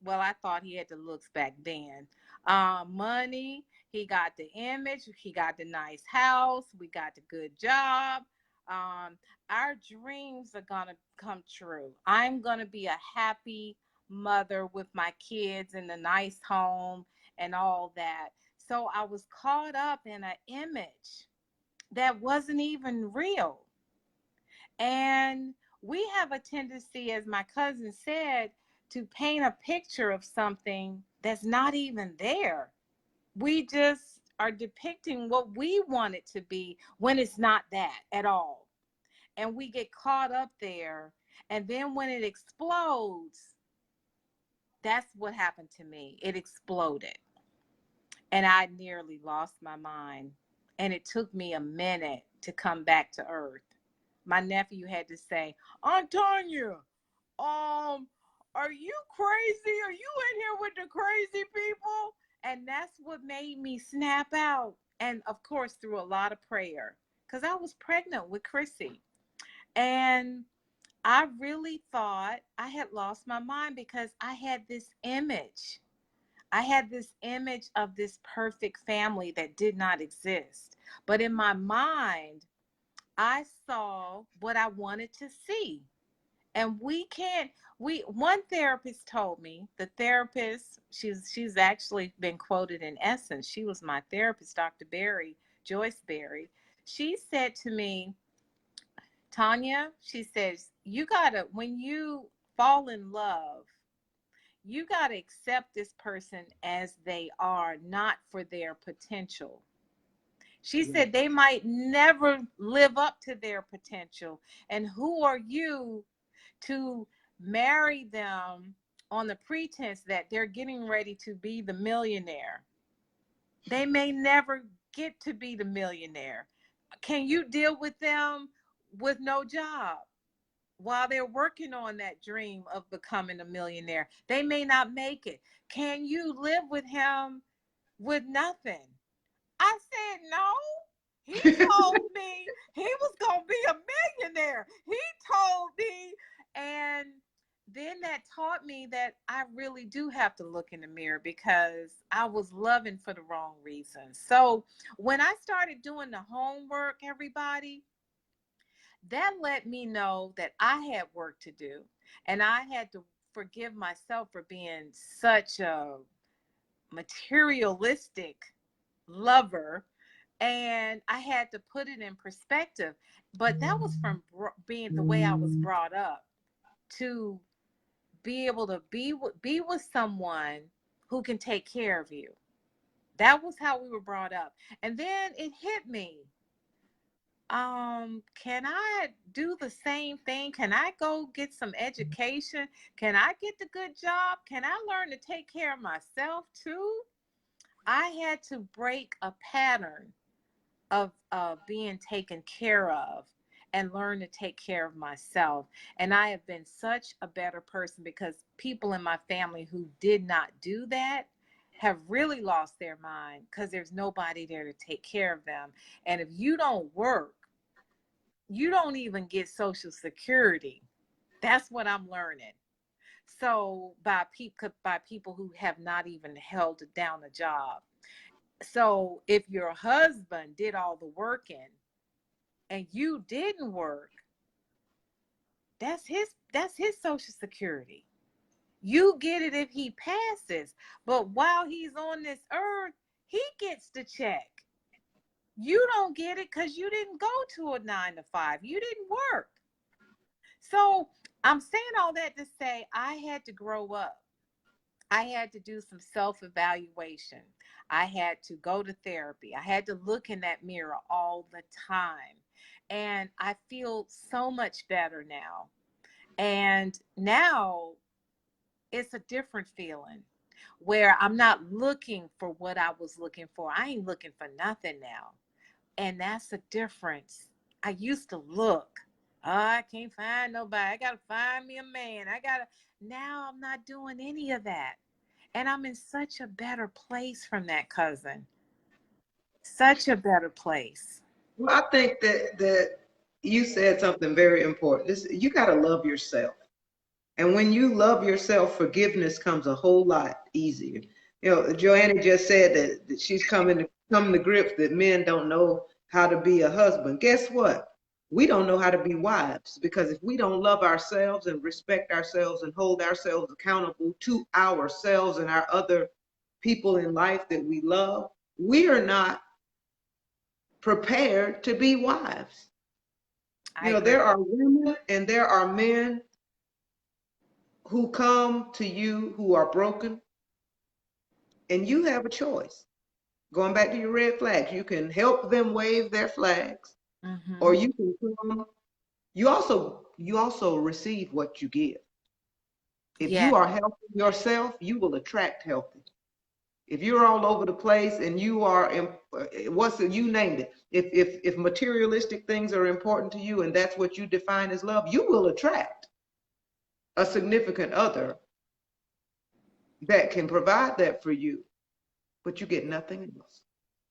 Well, I thought he had the looks back then. Money. He got the image. He got the nice house. We got the good job. Um, our dreams are gonna come true. I'm gonna be a happy mother with my kids in the nice home and all that. So I was caught up in an image that wasn't even real. And we have a tendency, as my cousin said, to paint a picture of something that's not even there. We just are depicting what we want it to be when it's not that at all. And we get caught up there. And then when it explodes, that's what happened to me. It exploded. And I nearly lost my mind. And it took me a minute to come back to earth. My nephew had to say, Aunt Tanya, um, Are you crazy? Are you in here with the crazy people? And that's what made me snap out. And of course, through a lot of prayer, because I was pregnant with Chrissy. And I really thought I had lost my mind because I had this image. I had this image of this perfect family that did not exist. But in my mind, I saw what I wanted to see. And we can't, we one therapist told me, the therapist, she's actually been quoted in Essence. She was my therapist, Dr. Berry, Joyce Berry. She said to me, Tanya, she says, you gotta, when you fall in love, you gotta accept this person as they are, not for their potential. She Yeah. said they might never live up to their potential. And who are you to marry them on the pretense that they're getting ready to be the millionaire? They may never get to be the millionaire. Can you deal with them with no job while they're working on that dream of becoming a millionaire? They may not make it. Can you live with him with nothing? I said no. He told me he was going to be a millionaire. He told me. And then that taught me that I really do have to look in the mirror because I was loving for the wrong reasons. So when I started doing the homework, everybody, that let me know that I had work to do. And I had to forgive myself for being such a materialistic lover, and I had to put it in perspective. But that was from being the way I was brought up, to be able to be with someone who can take care of you. That was how we were brought up. And then it hit me. Can I do the same thing? Can I go get some education? Can I get the good job? Can I learn to take care of myself too? I had to break a pattern of being taken care of and learn to take care of myself. And I have been such a better person because people in my family who did not do that have really lost their mind because there's nobody there to take care of them. And if you don't work, you don't even get Social Security. That's what I'm learning. So by people who have not even held down a job. So if your husband did all the working and you didn't work, that's his Social Security. You get it if he passes, but while he's on this earth, he gets the check. You don't get it because you didn't go to a 9 to 5. You didn't work. So I'm saying all that to say I had to grow up. I had to do some self evaluation. I had to go to therapy. I had to look in that mirror all the time. And I feel so much better now. And now it's a different feeling where I'm not looking for what I was looking for. I ain't looking for nothing now. And that's the difference. I used to look. Oh, I can't find nobody. I got to find me a man. Now I'm not doing any of that. And I'm in such a better place from that, cousin. Such a better place. Well, I think that you said something very important. You got to love yourself. And when you love yourself, forgiveness comes a whole lot easier. You know, Joanna just said that she's come to grips that men don't know how to be a husband. Guess what? We don't know how to be wives, because if we don't love ourselves and respect ourselves and hold ourselves accountable to ourselves and our other people in life that we love, we are not prepared to be wives. I You know, agree. there are women and there are men who come to you who are broken, and you have a choice. Going back to your red flags, you can help them wave their flags, or Mm-hmm. you can come. You also receive what you give. If Yeah. you are healthy yourself, you will attract healthy. If you're all over the place and you are you named it. If materialistic things are important to you and that's what you define as love, you will attract a significant other that can provide that for you, but you get nothing else.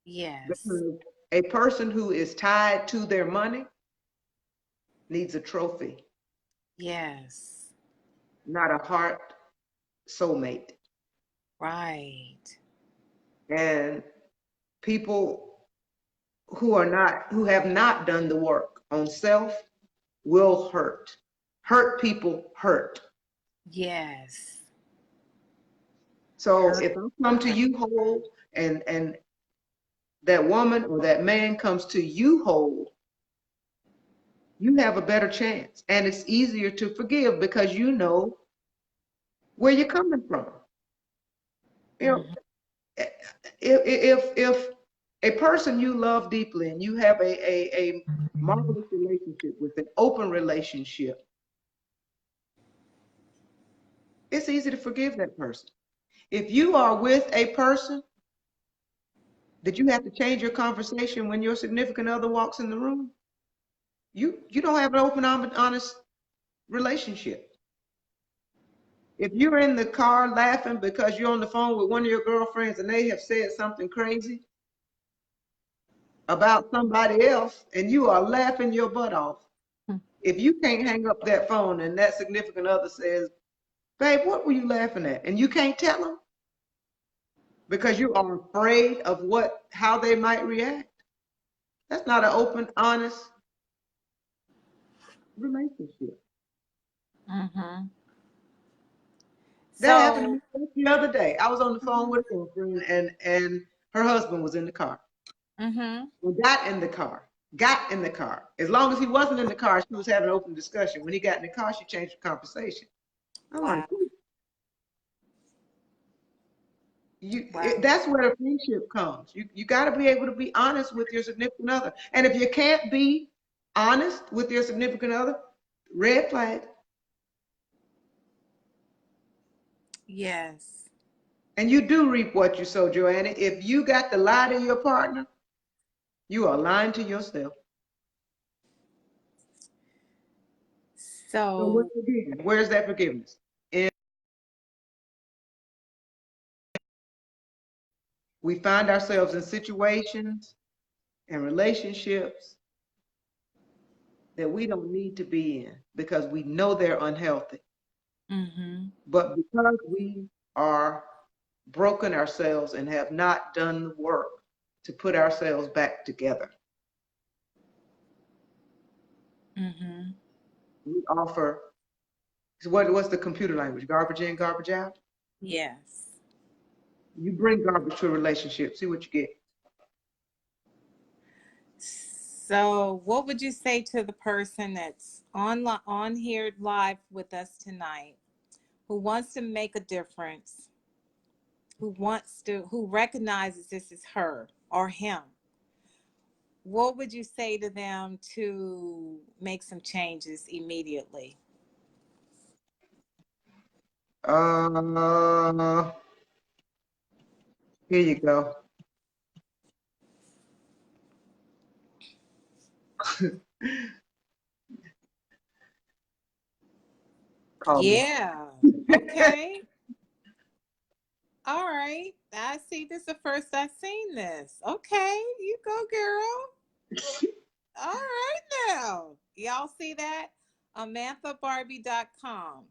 Yes. Because a person who is tied to their money needs a trophy, Yes. not a heart soulmate. Right. And people who have not done the work on self will hurt. Hurt people hurt. Yes. So Hurt. if I come to you whole and that woman or that man comes to you whole, you have a better chance. And it's easier to forgive because you know where you're coming from. You know, Mm-hmm. if a person you love deeply and you have a marvelous relationship with an open relationship, it's easy to forgive that person. If you are with a person that you have to change your conversation when your significant other walks in the room, you don't have an open, honest relationship. If you're in the car laughing because you're on the phone with one of your girlfriends and they have said something crazy about somebody else and you are laughing your butt off, if you can't hang up that phone and that significant other says, babe, what were you laughing at? And you can't tell them because you are afraid of how they might react. That's not an open, honest relationship. Mm-hmm. That happened to So, me just the other day. I was on the phone with a girlfriend and her husband was in the car. mm-hmm. We got in the car. As long as he wasn't in the car, she was having an open discussion. When he got in the car, she changed the conversation. I'm like, Wow. Wow. that's where the friendship comes. You got to be able to be honest with your significant other. And if you can't be honest with your significant other, red flag. Yes. And you do reap what you sow, Joanna. If you got to lie to your partner, you are lying to yourself. So So, where's that forgiveness? And we find ourselves in situations and relationships that we don't need to be in because we know they're unhealthy. mm-hmm. But because we are broken ourselves and have not done the work to put ourselves back together, Mm-hmm. we offer what's the computer language? Garbage in, garbage out. Yes. You bring garbage to a relationship, see what you get. So, what would you say to the person that's on here live with us tonight who wants to make a difference, who recognizes this is her or him? What would you say to them to make some changes immediately? Uh, Here you go. Call me. Yeah. Okay. All right. I see this the first I've seen this. Okay. You go, girl. All right now. Y'all see that? AmanthaBarbee.com.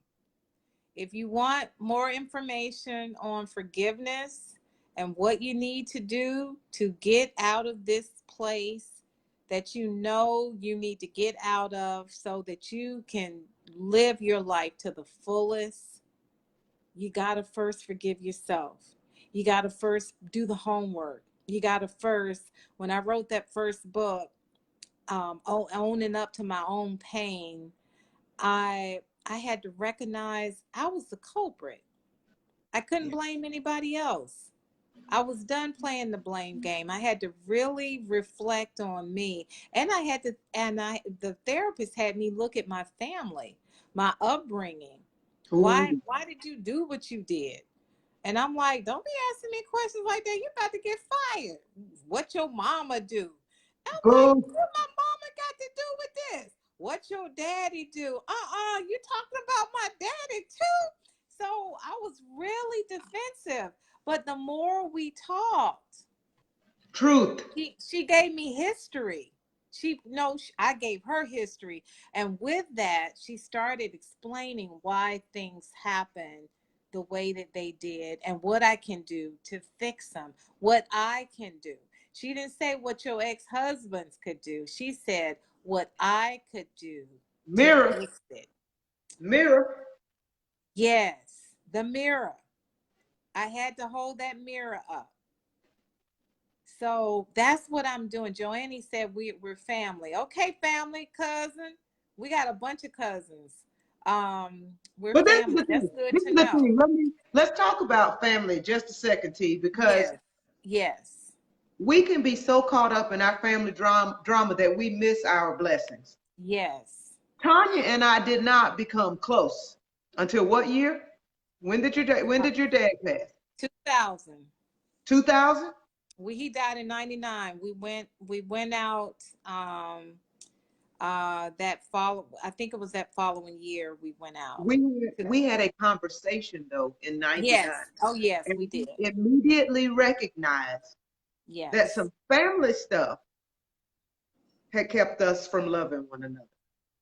If you want more information on forgiveness and what you need to do to get out of this place that you know you need to get out of so that you can live your life to the fullest, you got to first forgive yourself. You got to first do the homework. You got to first, when I wrote that first book, owning up to my own pain, I had to recognize I was the culprit. I couldn't blame anybody else. I was done playing the blame game. I had to really reflect on me. And the therapist had me look at my family, my upbringing. Ooh, Why did you do what you did? And I'm like, don't be asking me questions like that. You about to get fired. What your mama do? I'm like, boo. what my mama got to do with this? What your daddy do? You talking about my daddy too? I was really defensive. But the more we talked, Truth. she gave me history. I gave her history, and with that she started explaining why things happen the way that they did and what I can do to fix them, what I can do. She didn't say what your ex-husbands could do. She said what I could do to Mirror. fix it. Mirror. Yes, the mirror. I had to hold that mirror up. So that's what I'm doing. Joanne said we're family. Okay, family, cousin. We got a bunch of cousins. We're But this is family. the That's thing. good This to is the know. thing. Let's talk about family just a second, T, because Yes. Yes. we can be so caught up in our family drama that we miss our blessings. Yes. Tanya and I did not become close until what year? When did your dad pass? 2000. 2000? He died in 99. We went out that follow I think it was that following year we went out. We had a conversation though in 99. Yes. Oh yes, And we we did. immediately recognized that Yes. some family stuff had kept us from loving one another.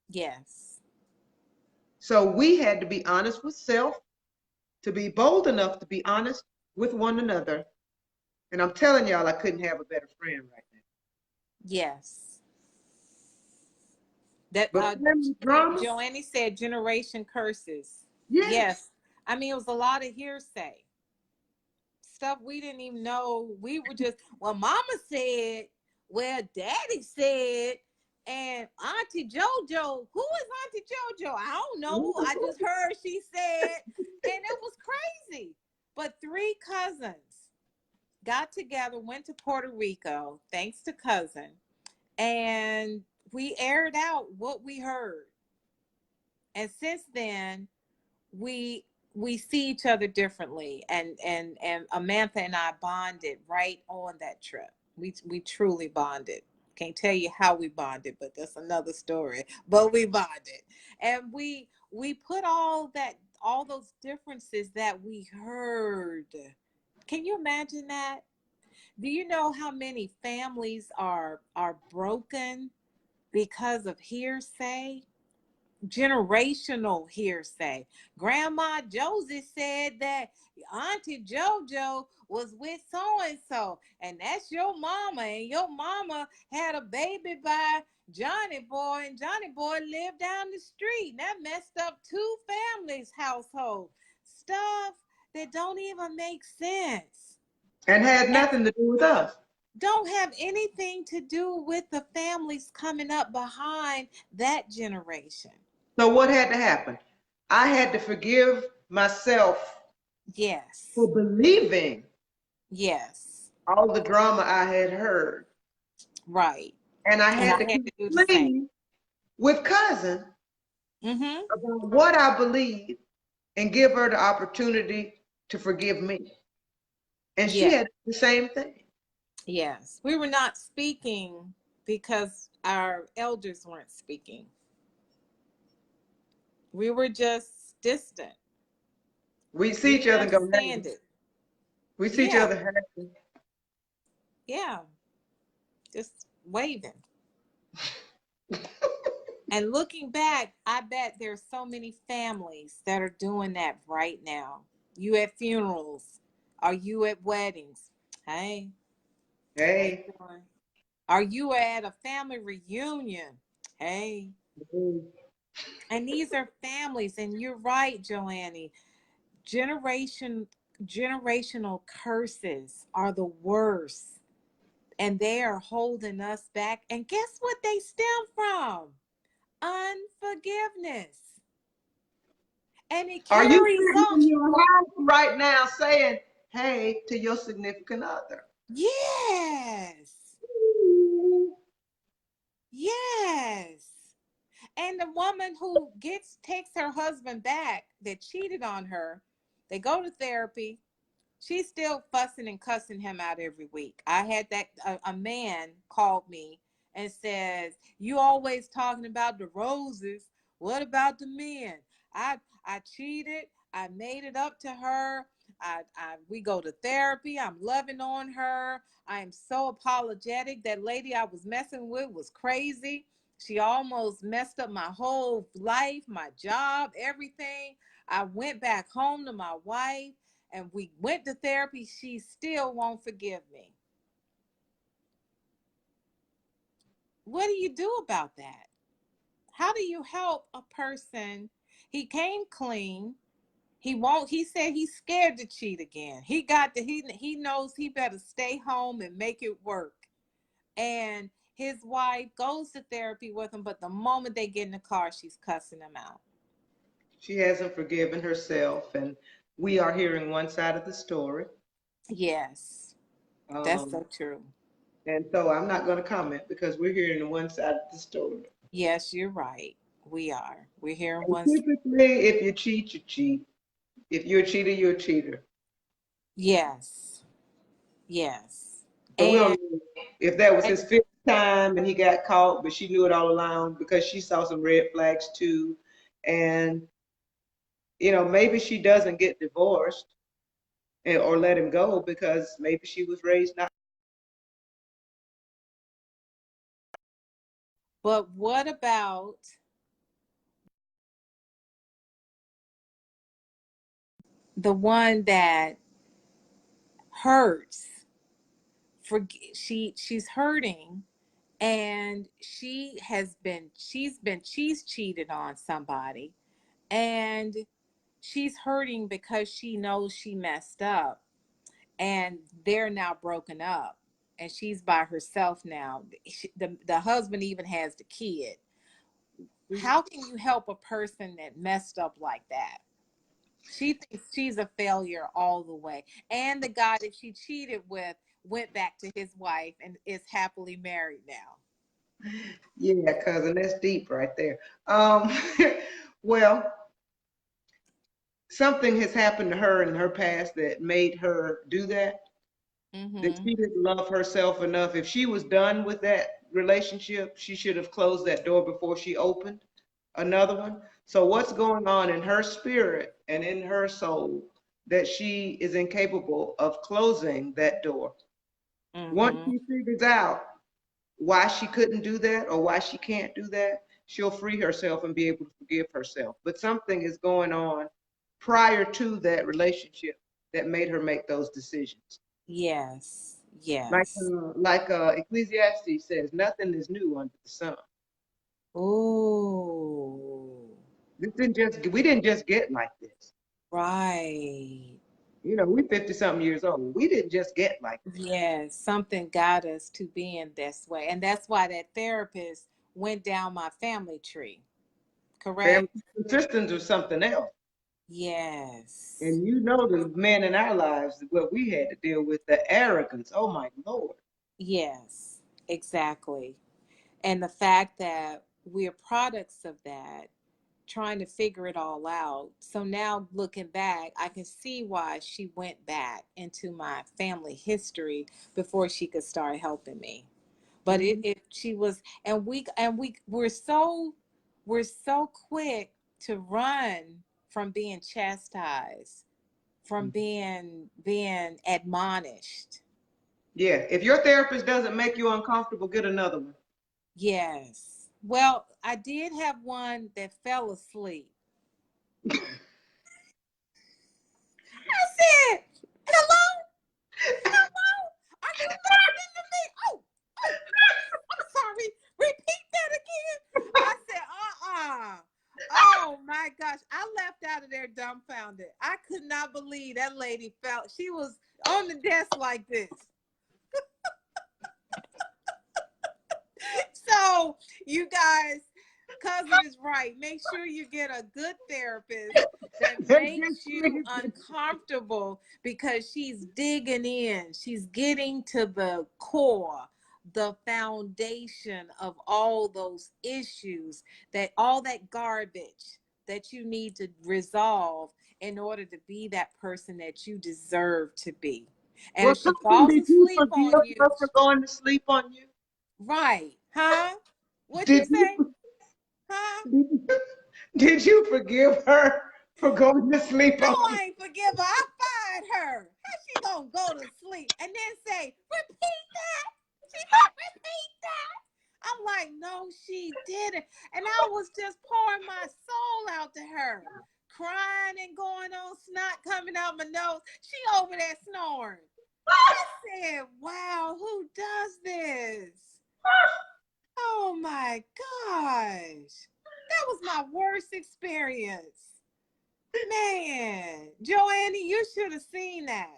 Yes. So we had to be honest with self, to be bold enough to be honest with one another. And I'm telling y'all, I couldn't have a better friend right now. Yes. That But family drama, Joanne said generation curses. yes. Yes. I mean, it was a lot of hearsay. Stuff we didn't even know. We were just, well, mama said, well, daddy said, and Auntie JoJo. Who is Auntie JoJo? I don't know. I just heard she said, and it was crazy. But three cousins got together, went to Puerto Rico, thanks to cousin, and we aired out what we heard. And since then, we we see each other differently, and Amantha and I bonded right on that trip. We truly bonded. Can't tell you how we bonded, but that's another story. But we bonded, and we put all those differences that we heard. Can you imagine that? Do you know how many families are broken because of hearsay? Generational hearsay. Grandma Josie said that Auntie JoJo was with so and so, and that's your mama, and your mama had a baby by Johnny Boy, and Johnny Boy lived down the street. And that messed up two families' household. Stuff that don't even make sense. And had And nothing to do with us. don't have anything to do with the families coming up behind that generation. So what had to happen? I had to forgive myself Yes. for believing Yes. all the drama I had heard. Right. And I And I had to had keep to do the same. pleading with cousin Mm-hmm. about what I believe and give her the opportunity to forgive me. And she Yes. had the same thing. Yes. We were not speaking because our elders weren't speaking. We were just distant. We We see each didn't other and go, hey. understand it. We see each Yeah. other, hey. Yeah. Just waving. And looking back, I bet there's so many families that are doing that right now. You at funerals. Are you at weddings? Hey, how you Hey. doing? Are you at a family reunion? Hey. And these are families, and you're right, Joanne. Generation generational curses are the worst. And they are holding us back. And guess what they stem from? Unforgiveness. And it Are you carries sitting on. in your house right now saying, hey, to your significant other? Yes. Yes. And the woman who takes her husband back that cheated on her, they go to therapy. She's still fussing and cussing him out every week. I had a man called me and says, "You always talking about the roses. What about the men? I cheated. I made it up to her. We go to therapy. I'm loving on her. I am so apologetic. That lady I was messing with was crazy. She almost messed up my whole life, my job, everything. I went back home to my wife and we went to therapy. She still won't forgive me. What do you do about that? How do you help a person? He came clean. He won't. He said he's scared to cheat again. He knows he better stay home and make it work. And his wife goes to therapy with him, but the moment they get in the car, she's cussing him out. She hasn't forgiven herself, and we are hearing one side of the story. Yes, that's Um, so true. and so I'm not going to comment because we're hearing one side of the story. Yes, you're right. We are. We're hearing And one. typically, if you cheat, you cheat. If you're a cheater, you're a cheater. Yes, yes, So we don't and, know if that was and his fifth time and he got caught, but she knew it all along because she saw some red flags too. And, maybe she doesn't get divorced or let him go because maybe she was raised not. but what about the one that hurts? For she's hurting and she's cheated on somebody and she's hurting because she knows she messed up and they're now broken up and she's by herself now. The husband even has the kid. How can you help a person that messed up like that? She thinks she's a failure all the way, and the guy that she cheated with went back to his wife and is happily married now. Yeah, cousin, that's deep right there. Um, well, something has happened to her in her past that made her do that. That Mm-hmm. she didn't love herself enough. If she was done with that relationship, she should have closed that door before she opened another one. So what's going on in her spirit and in her soul that she is incapable of closing that door? Once Mm-hmm. she figures out why she couldn't do that or why she can't do that, she'll free herself and be able to forgive herself. But something is going on prior to that relationship that made her make those decisions. Yes. Like Yes. Ecclesiastes says, nothing is new under the sun. Oh, We didn't just get like this. right. We 50 something years old. We didn't just get like this. Yes, something got us to being this way. And that's why that therapist went down my family tree. Family Correct? systems or something else. Yes. And the men in our lives, what we had to deal with, the arrogance. Oh my Lord. Yes. Exactly. And the fact that we're products of that, trying to figure it all out. So now looking back, I can see why she went back into my family history before she could start helping me. But Mhm. it she was, we're so quick to run from being chastised, from being admonished. Yeah. If your therapist doesn't make you uncomfortable, get another one. Yes. Well, I did have one that fell asleep. I said, "Hello, hello, are you listening to me?" Oh, oh, I'm sorry. Repeat that again. I said, Oh my gosh. I left out of there dumbfounded. I could not believe that lady felt she was on the desk like this. So, you guys, cousin is right. Make sure you get a good therapist that makes you uncomfortable because she's digging in. She's getting to the core, the foundation of all those issues, that all that garbage that you need to resolve in order to be that person that you deserve to be. And Well, if she cousin, falls did you asleep forgive on you, her for going to sleep on you? right, huh? What you Did say? you Huh? did you, did you forgive her For going to sleep No, on you. I ain't forgive her. I fired her. How she gonna go to sleep and then say, repeat that? She said, repeat that. I'm like, no, she didn't. And I was just pouring my soul out to her, crying and going on, snot coming out my nose. She over there snoring. I said, wow, who does this? Oh my gosh. That was my worst experience. Man, Joanne, you should have seen that.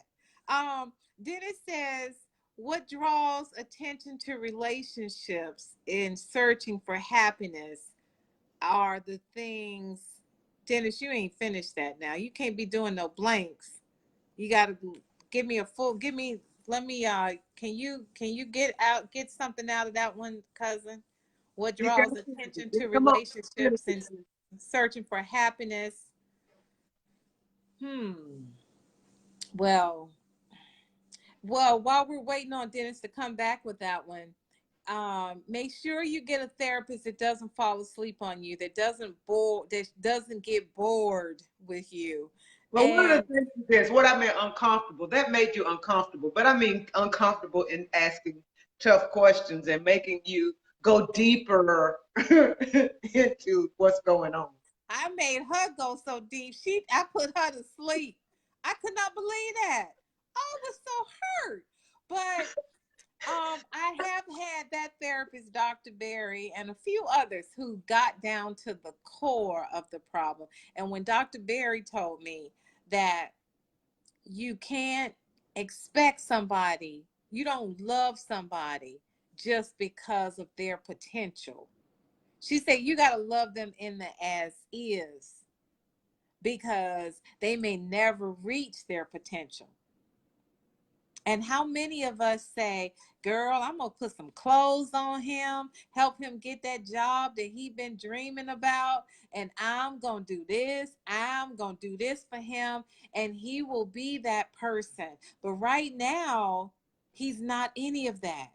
Then it says, what draws attention to relationships in searching for happiness are the things. Dennis, you ain't finished that now. You can't be doing no blanks. You gotta give me a full, give me, let me, can you get something out of that one, cousin? What You got draws attention to come on. relationships and searching for happiness? Hmm. Well, while we're waiting on Dennis to come back with that one, make sure you get a therapist that doesn't fall asleep on you, that doesn't get bored with you. Well, one of And the things is this, what I meant uncomfortable, that made you uncomfortable, but I mean uncomfortable in asking tough questions and making you go deeper into what's going on. I made her go so deep. I put her to sleep. I could not believe that. I was so hurt. But I have had that therapist, Dr. Berry, and a few others who got down to the core of the problem. And when Dr. Berry told me that you can't expect somebody, you don't love somebody just because of their potential. She said you got to love them in the as is because they may never reach their potential. And how many of us say, girl, I'm going to put some clothes on him, help him get that job that he been dreaming about, and I'm going to do this. I'm going to do this for him, and he will be that person. But right now, he's not any of that.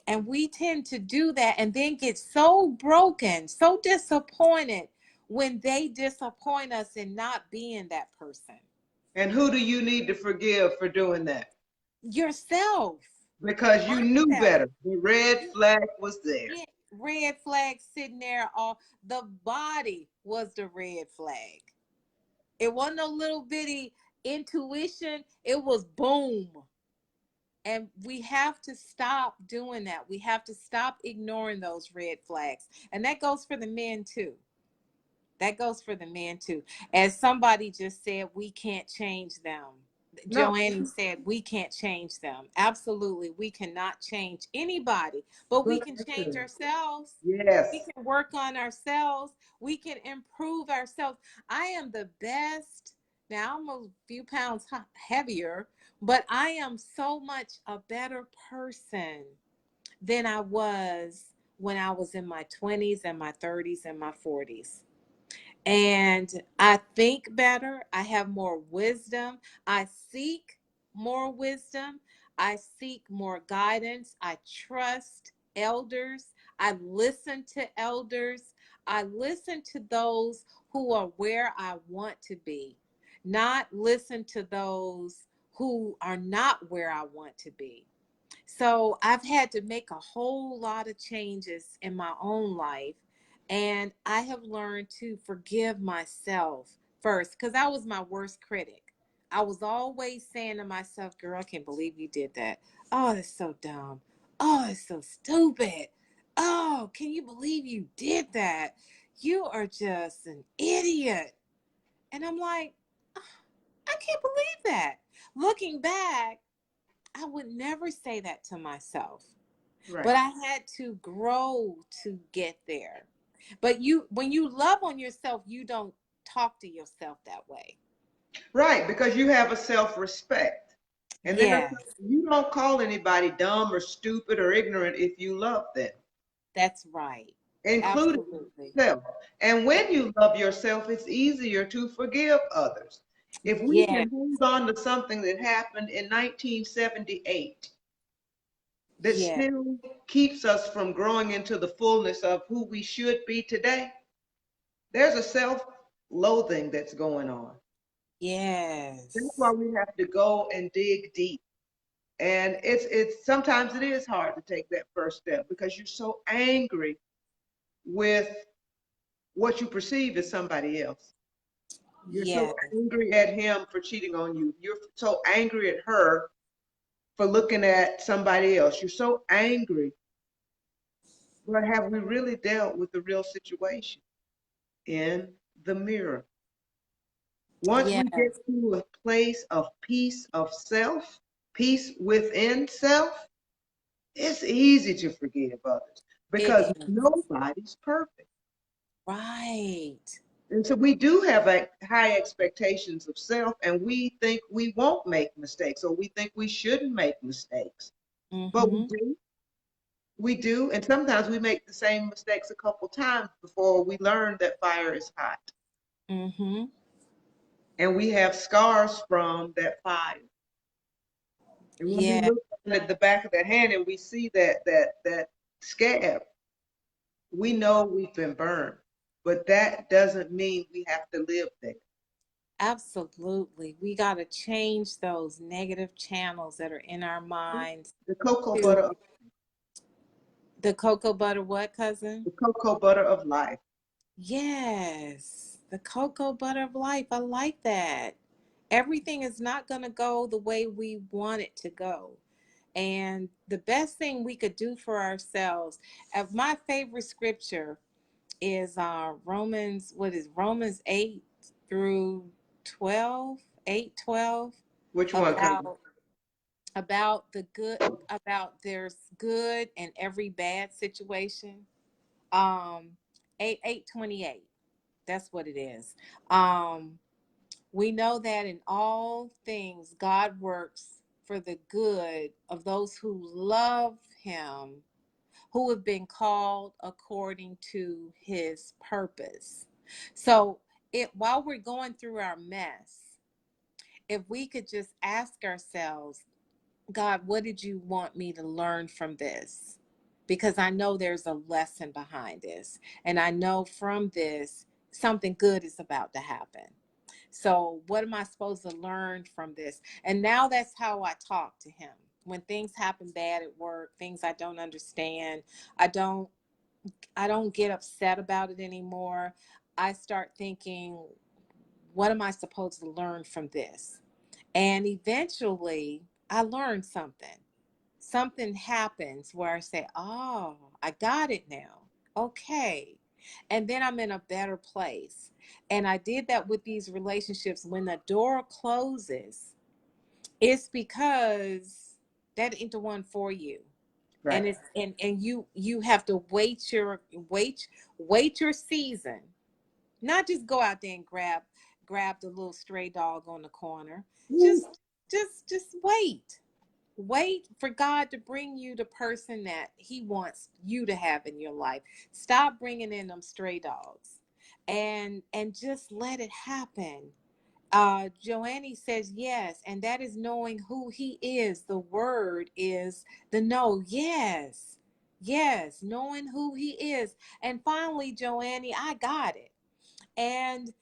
And we tend to do that and then get so broken, so disappointed when they disappoint us in not being that person. And who do you need to forgive for doing that? Yourself. Because you knew Myself. better. The red flag was there. Yeah, red flag sitting there. All the body was the red flag. It wasn't a little bitty intuition. It was boom. And we have to stop doing that. We have to stop ignoring those red flags. And that goes for the men too. That goes for the men too. As somebody just said, we can't change them. No. Joanne said, we can't change them. Absolutely. We cannot change anybody, but we can change ourselves. We Yes. can work on ourselves. We can improve ourselves. I am the best. Now I'm a few pounds heavier, but I am so much a better person than I was when I was in my 20s and my 30s and my 40s. And I think better. I have more wisdom. I seek more wisdom. I seek more guidance. I trust elders. I listen to elders. I listen to those who are where I want to be, not listen to those who are not where I want to be. So I've had to make a whole lot of changes in my own life. And I have learned to forgive myself first because I was my worst critic. I was always saying to myself, girl, I can't believe you did that. Oh, that's so dumb. Oh, it's so stupid. Oh, can you believe you did that? You are just an idiot. And I'm like, "Oh, I can't believe that." Looking back, I would never say that to myself, Right. but I had to grow to get there. But when you love on yourself, you don't talk to yourself that way. Right, because you have a self-respect. And there's Yes, you don't call anybody dumb or stupid or ignorant if you love them, that's right. including Absolutely. yourself. And when you love yourself, it's easier to forgive others. If we Yeah, can hold on to something that happened in 1978 that yeah, still keeps us from growing into the fullness of who we should be today, there's a self loathing that's going on. That's why Yes. we have to go and dig deep. And it's sometimes it is hard to take that first step because you're so angry with what you perceive as somebody else. You're so Yes. angry at him for cheating on you. You're so angry at her for looking at somebody else. You're so angry. But have we really dealt with the real situation in the mirror? Once we get Yes. to a place of peace of self, peace within self, it's easy to forgive others It because is. nobody's perfect. Right. And so we do have high expectations of self, and we think we won't make mistakes, or we think we shouldn't make mistakes. But we Mm-hmm. do. We do. And sometimes we make the same mistakes a couple times before we learn that fire is hot. Mm-hmm. And we have scars from that fire. And when we Yeah, look at the back of that hand and we see that scab, we know we've been burned. But that doesn't mean we have to live there. absolutely. We got to change those negative channels that are in our minds The cocoa to butter, the cocoa butter what, cousin? the cocoa butter of life. Yes, the cocoa butter of life. I like that. Everything is not going to go the way we want it to go. And the best thing we could do for ourselves, my favorite scripture is Romans, what is Romans 8 through 12, 8, 12, Which one comes? about about the good, about there's good in every bad situation. Um 8:28. That's what it is. Um we know that in all things God works for the good of those who love him, who have been called according to his purpose. So, while we're going through our mess, if we could just ask ourselves, God, what did you want me to learn from this? Because I know there's a lesson behind this. And I know from this, something good is about to happen. So, what am I supposed to learn from this? And now that's how I talk to him. When things happen bad at work, things I don't understand, I don't I don't get upset about it anymore. I start thinking, what am I supposed to learn from this? And eventually, I learn something. Something happens where I say, oh, I got it now. Okay. And then I'm in a better place. And I did that with these relationships. When the door closes, it's because that ain't the one for you. And Right. it's and you have to wait your season. Not just go out there and grab the little stray dog on the corner. Just just wait. Wait for God to bring you the person that he wants you to have in your life. Stop bringing in them stray dogs, and just let it happen. Joanne says yes, and that is knowing who he is. The word is the no. Yes, yes, knowing who he is. And finally, Joanne, I got it. And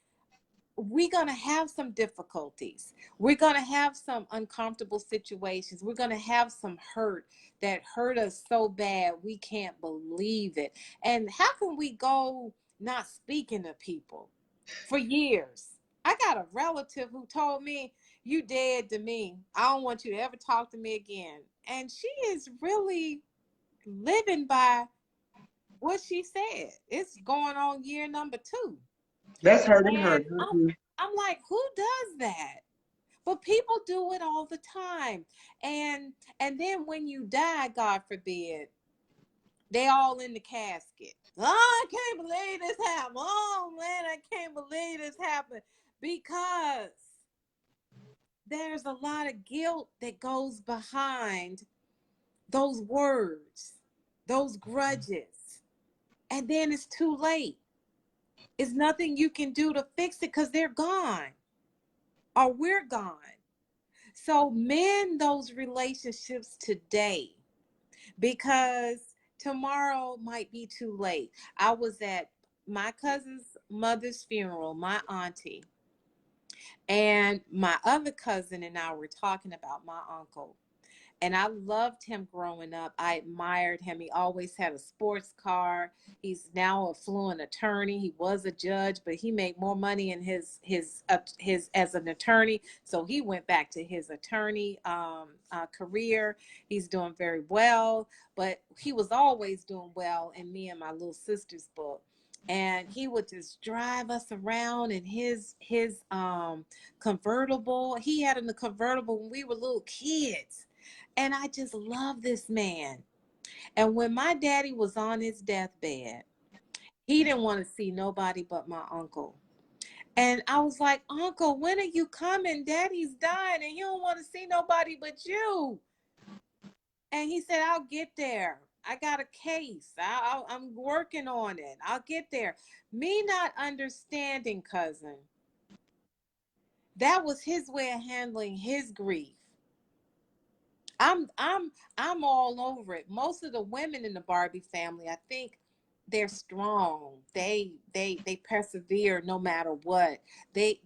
we're going to have some difficulties. We're going to have some uncomfortable situations. We're going to have some hurt that hurt us so bad we can't believe it. And how can we go not speaking to people for years? I got a relative who told me, "You dead to me. I don't want you to ever talk to me again." And she is really living by what she said. It's going on year number 2. That's hurting her. And I'm like, who does that? But people do it all the time. And then when you die, God forbid, they all in the casket. Oh, I can't believe this happened. Oh man, I can't believe this happened. Because there's a lot of guilt that goes behind those words, those grudges. And then it's too late. It's nothing you can do to fix it because they're gone or we're gone. So mend those relationships today because tomorrow might be too late. I was at my cousin's mother's funeral, my auntie, and my other cousin and I were talking about my uncle. And I loved him growing up. I admired him. He always had a sports car. He's now a fluent attorney. He was a judge, but he made more money in his as an attorney. So he went back to his attorney career. He's doing very well, but he was always doing well in me and my little sister's book. And he would just drive us around in his convertible. He had a convertible when we were little kids. And I just love this man. And when my daddy was on his deathbed, he didn't want to see nobody but my uncle. And I was like, Uncle, when are you coming? Daddy's dying and you don't want to see nobody but you. And he said, I'll get there. I got a case. I'm working on it. I'll get there. Me not understanding, cousin, that was his way of handling his grief. I'm all over it. Most of the women in the Barbee family, I think they're strong. They persevere no matter what. They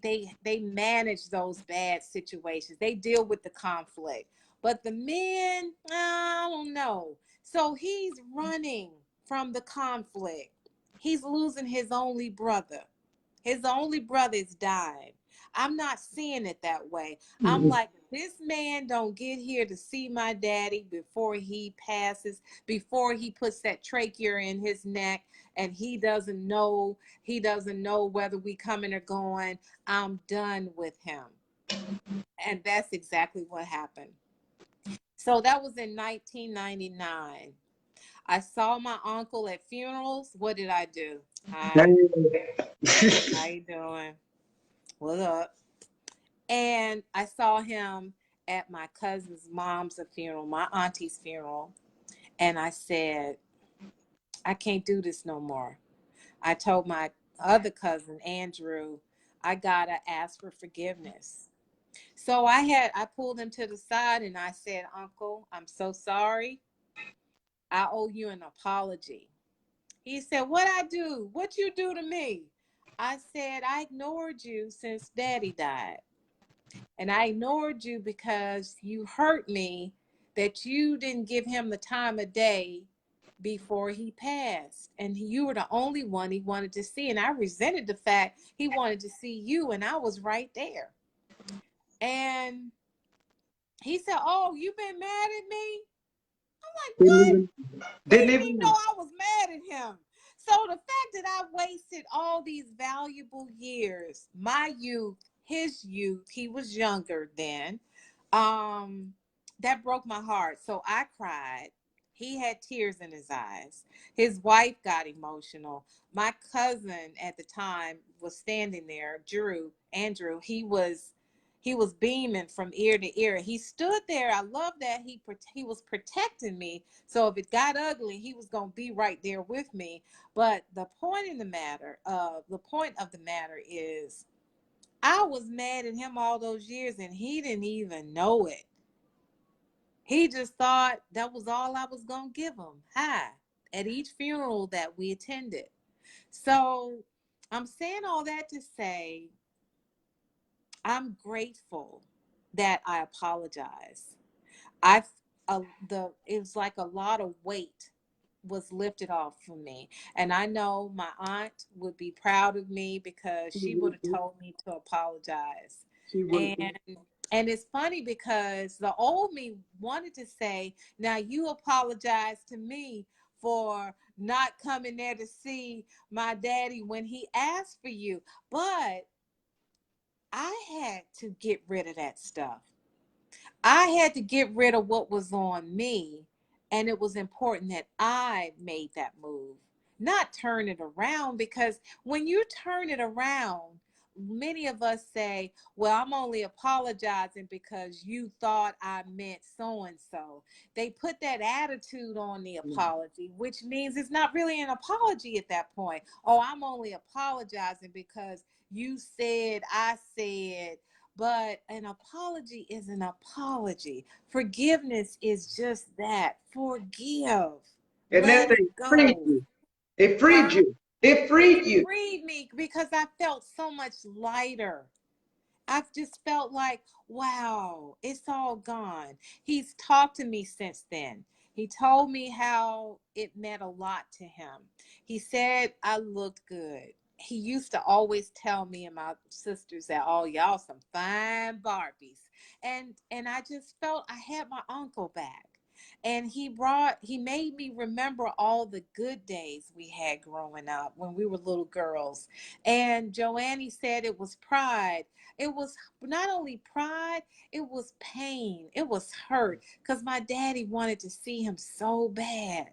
manage those bad situations. They deal with the conflict. But the men, I don't know. So he's running from the conflict. He's losing his only brother. His only brother's died. I'm not seeing it that way. I'm like, this man don't get here to see my daddy before he passes, before he puts that trachea in his neck, and he doesn't know whether we coming or going. I'm done with him. And that's exactly what happened. So that was in 1999. I saw my uncle at funerals. What did I do? Hi, how you doing? What up? And I saw him at my cousin's mom's funeral, my auntie's funeral. And I said, I can't do this no more. I told my other cousin, Andrew, I gotta ask for forgiveness. So I pulled him to the side and I said, Uncle, I'm so sorry. I owe you an apology. He said, what I do? What you do to me? I said, I ignored you since daddy died. And I ignored you because you hurt me that you didn't give him the time of day before he passed. And you were the only one he wanted to see. And I resented the fact he wanted to see you, and I was right there. And he said, oh, you been mad at me? I'm like, what? He Didn't didn't even know even. I was mad at him. So the fact that I wasted all these valuable years, my youth, his youth, he was younger then, um, that broke my heart. So I cried. He had tears in his eyes. His wife got emotional. My cousin at the time was standing there, Andrew. He was beaming from ear to ear. He stood there. I love that he was protecting me. So if it got ugly, he was gonna be right there with me. But the point of the matter is, I was mad at him all those years, and he didn't even know it. He just thought that was all I was gonna give him. Hi, at each funeral that we attended. So I'm saying all that to say I'm grateful that I apologize. I the it was like a lot of weight was lifted off from me, and I know my aunt would be proud of me because she would have told me to apologize. She would. And and it's funny because the old me wanted to say, now you apologize to me for not coming there to see my daddy when he asked for you, but I had to get rid of that stuff. I had to get rid of what was on me, and it was important that I made that move, not turn it around. Because when you turn it around, many of us say, well, I'm only apologizing because you thought I meant so and so. They put that attitude on the apology, which means it's not really an apology at that point. Oh, I'm only apologizing because you said, I said. But an apology is an apology. Forgiveness is just that. Forgive. And that Let it thing freed go. you. It freed Huh? you. It freed you. Freed me because I felt so much lighter. I've just felt like, wow, it's all gone. He's talked to me since then. He told me how it meant a lot to him. He said I looked good. He used to always tell me and my sisters that, oh, y'all some fine Barbies. And I just felt I had my uncle back. And he made me remember all the good days we had growing up when we were little girls. And Joanne said it was pride. It was not only pride, it was pain. It was hurt because my daddy wanted to see him so bad.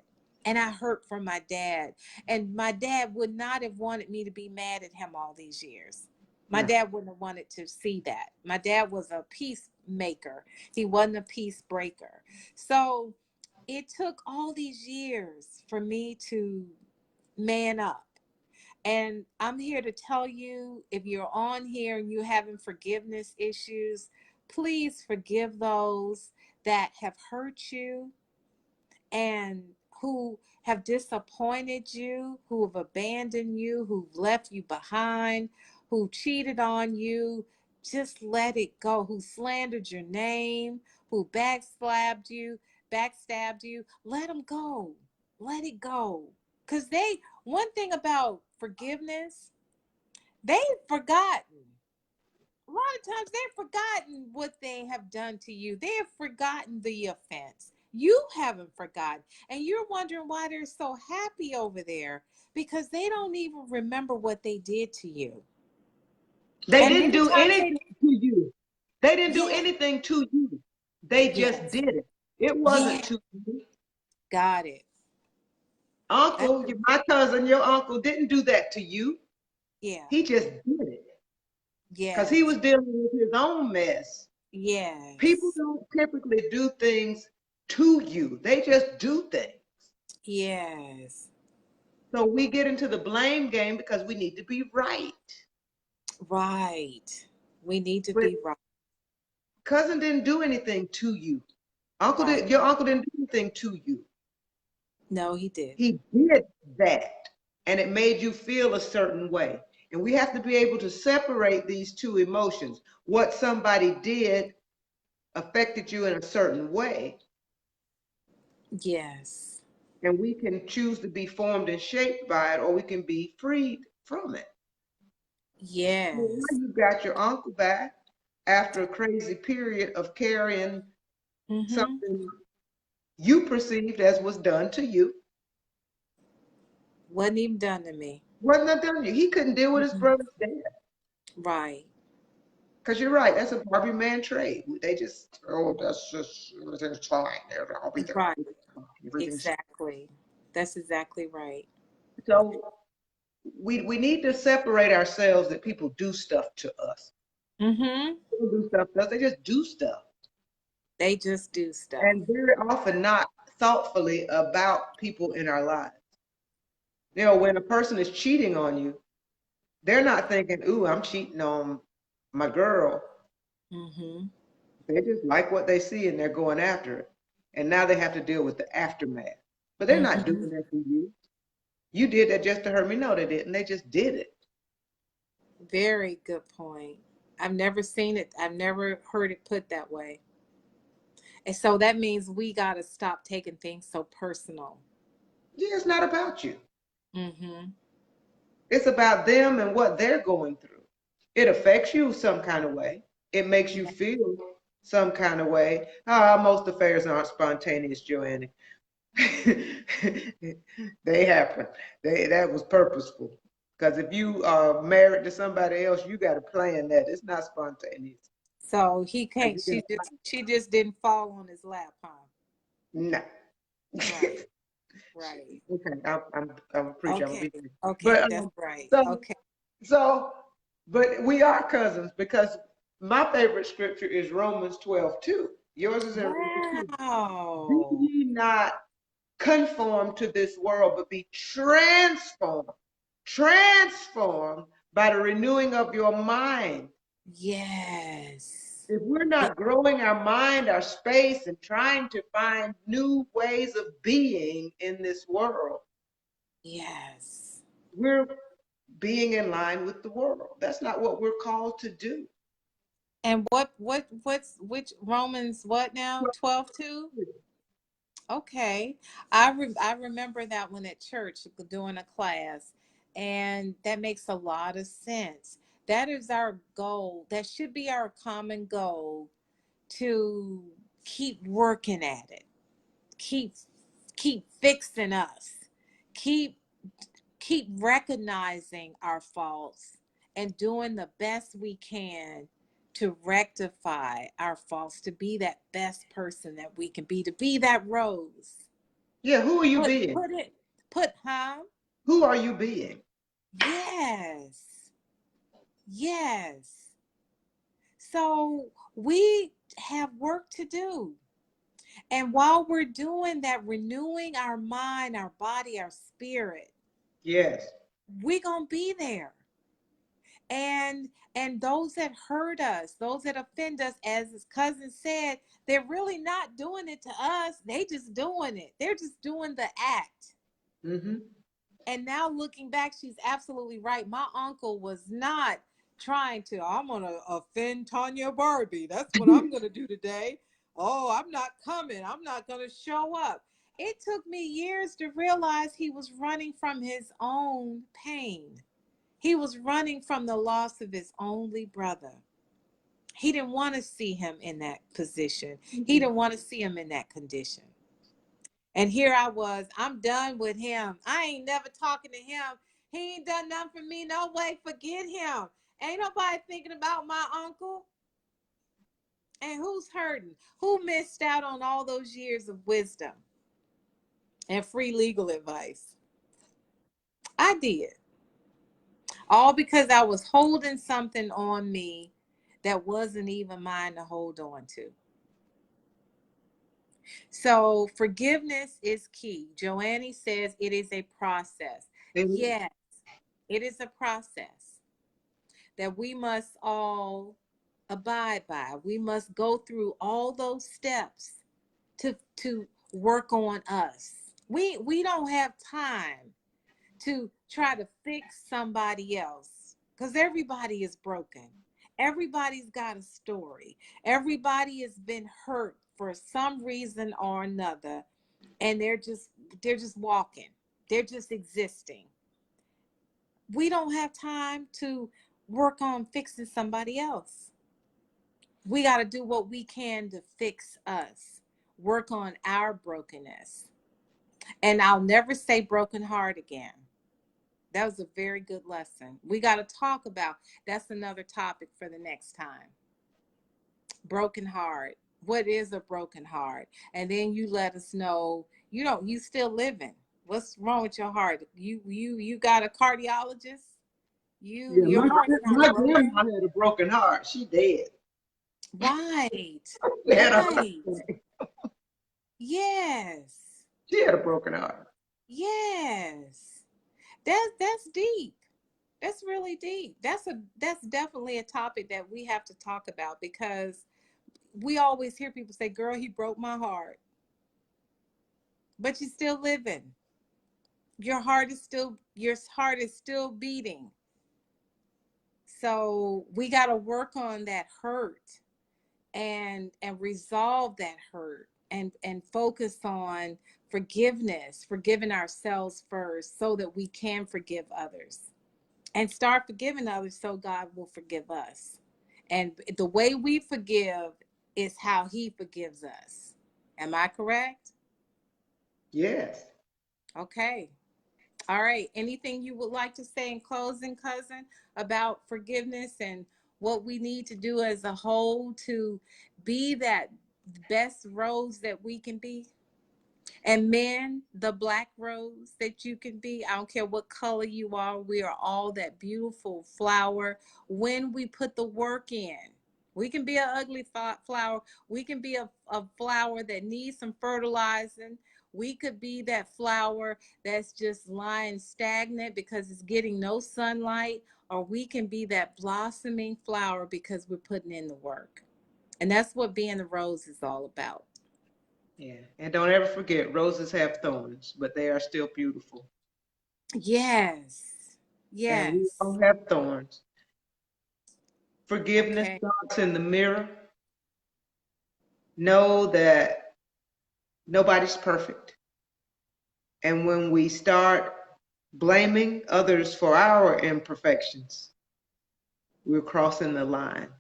And I hurt from my dad. And my dad would not have wanted me to be mad at him all these years. My No. dad wouldn't have wanted to see that. My dad was a peacemaker. He wasn't a peace breaker. So it took all these years for me to man up. And I'm here to tell you, if you're on here and you're having forgiveness issues, please forgive those that have hurt you and who have disappointed you, who have abandoned you, who've left you behind, who cheated on you. Just let it go. Who slandered your name, who backstabbed you. Let them go. Let it go. Because one thing about forgiveness, they've forgotten. A lot of times they've forgotten what they have done to you. They have forgotten the offense. You haven't forgotten. And you're wondering why they're so happy over there because they don't even remember what they did to you. They And didn't many do times anything to you. They didn't do yes, anything to you. They just yes, did it. It wasn't yes, to you. got it. That's Uncle, a, my cousin, your uncle didn't do that to you. yeah, He just did it because he yes, was dealing with his own mess. People yes, don't typically do things to you. They just do things. yes, So we get into the blame game because we need to be right. right. We need to But be right, cousin didn't do anything to you. right. Your uncle didn't do anything to you. No, he didn't. He did that, and it made you feel a certain way. And we have to be able to separate these two emotions. What somebody did affected you in a certain way, Yes, and we can choose to be formed and shaped by it, or we can be freed from it. Well, yes. now you got your uncle back after a crazy period of carrying Mm-hmm. something you perceived as was done to you. Wasn't even done to me. Wasn't that done to you? He couldn't deal with his Mm-mm. brother's death. Right, Because you're right, that's a Barbie man trade. They just, oh, that's just, everything's fine. I'll be there. right, Everything's. exactly. That's exactly right. So we need to separate ourselves that people do stuff to us. Mm-hmm. People do stuff to us, they just do stuff. They just do stuff. And very often not thoughtfully about people in our lives. You know, when a person is cheating on you, they're not thinking, ooh, I'm cheating on my girl. Mm-hmm. They just like what they see and they're going after it. And now they have to deal with the aftermath. But they're not Mm-hmm. doing that to you. You did that just to hurt me. No, they didn't. They just did it. Very good point. I've never seen it. I've never heard it put that way. And so that means we got to stop taking things so personal. Yeah, it's not about you. Mm-hmm. It's about them and what they're going through. It affects you some kind of way. It makes you Yeah. feel some kind of way. Ah, most affairs aren't spontaneous, Joanne. They happen. That was purposeful. Because if you are married to somebody else, you got to plan that. It's not spontaneous. So he Like can't. you can, She just didn't fall on his lap, huh? no. Right. Right. Okay, I'm a preacher. I'm gonna Okay. be. Okay. But That's right. so Okay. so, but we are cousins because my favorite scripture is Romans 12:2. Yours is in Romans 2. Be Wow. ye not conformed to this world, but be transformed by the renewing of your mind. Yes. If we're Ye- not growing our mind, our space, and trying to find new ways of being in this world, Yes. we're being in line with the world. That's not what we're called to do. And which Romans what now? 12:2? Okay. I remember that one at church doing a class, and that makes a lot of sense. That is our goal. That should be our common goal, to keep working at it. Keep keep fixing us. Keep keep recognizing our faults and doing the best we can to rectify our faults, to be that best person that we can be, to be that rose. Yeah, who are you Put being? put it put huh? Who are you being? Yes. Yes. So we have work to do. And while we're doing that, renewing our mind, our body, our spirit, Yes. we're gonna be there. And those that hurt us, those that offend us, as his cousin said, they're really not doing it to us. They just doing it. They're just doing the act. Mm-hmm. And now looking back, she's absolutely right. My uncle was not trying to, I'm gonna offend Tanya Barbee. That's what I'm gonna do today. Oh, I'm not coming. I'm not gonna show up. It took me years to realize he was running from his own pain. He was running from the loss of his only brother. He didn't want to see him in that position. He didn't want to see him in that condition. And here I was, I'm done with him. I ain't never talking to him. He ain't done nothing for me. No way, forget him. Ain't nobody thinking about my uncle. And who's hurting? Who missed out on all those years of wisdom and free legal advice? I did. All because I was holding something on me that wasn't even mine to hold on to. So forgiveness is key. Joanne says it is a process. Yes, it is a process that we must all abide by. We must go through all those steps to work on us. We don't have time to try to fix somebody else, because everybody is broken. Everybody's got a story. Everybody has been hurt for some reason or another, and they're just walking. They're just existing. We don't have time to work on fixing somebody else. We got to do what we can to fix us. Work on our brokenness. And I'll never say broken heart again. That was a very good lesson. We got to talk about, that's another topic for the next time. Broken heart. What is a broken heart? And then you let us know, you still living. What's wrong with your heart? You got a cardiologist? Yeah, Your heart's not my broken. grandma had a broken heart. She dead. Right. She had a, Right. Yes. she had a broken heart. Yes. That's deep. That's really deep. That's definitely a topic that we have to talk about, because we always hear people say, "Girl, he broke my heart." But you're still living. Your heart is still beating. So we got to work on that hurt, and resolve that hurt, and focus on forgiveness, forgiving ourselves first so that we can forgive others, and start forgiving others so God will forgive us. And the way we forgive is how he forgives us. Am I correct? Yes. Okay. All right. Anything you would like to say in closing, cousin, about forgiveness and what we need to do as a whole to be that best rose that we can be? And men, the black rose that you can be. I don't care what color you are. We are all that beautiful flower when we put the work in. We can be an ugly flower. We can be a flower that needs some fertilizing. We could be that flower that's just lying stagnant because it's getting no sunlight. Or we can be that blossoming flower because we're putting in the work. And that's what being the rose is all about. Yeah. And don't ever forget, roses have thorns, but they are still beautiful. Yes. and we Yes. all have thorns. Forgiveness Okay. starts in the mirror. Know that nobody's perfect. And when we start blaming others for our imperfections, we're crossing the line.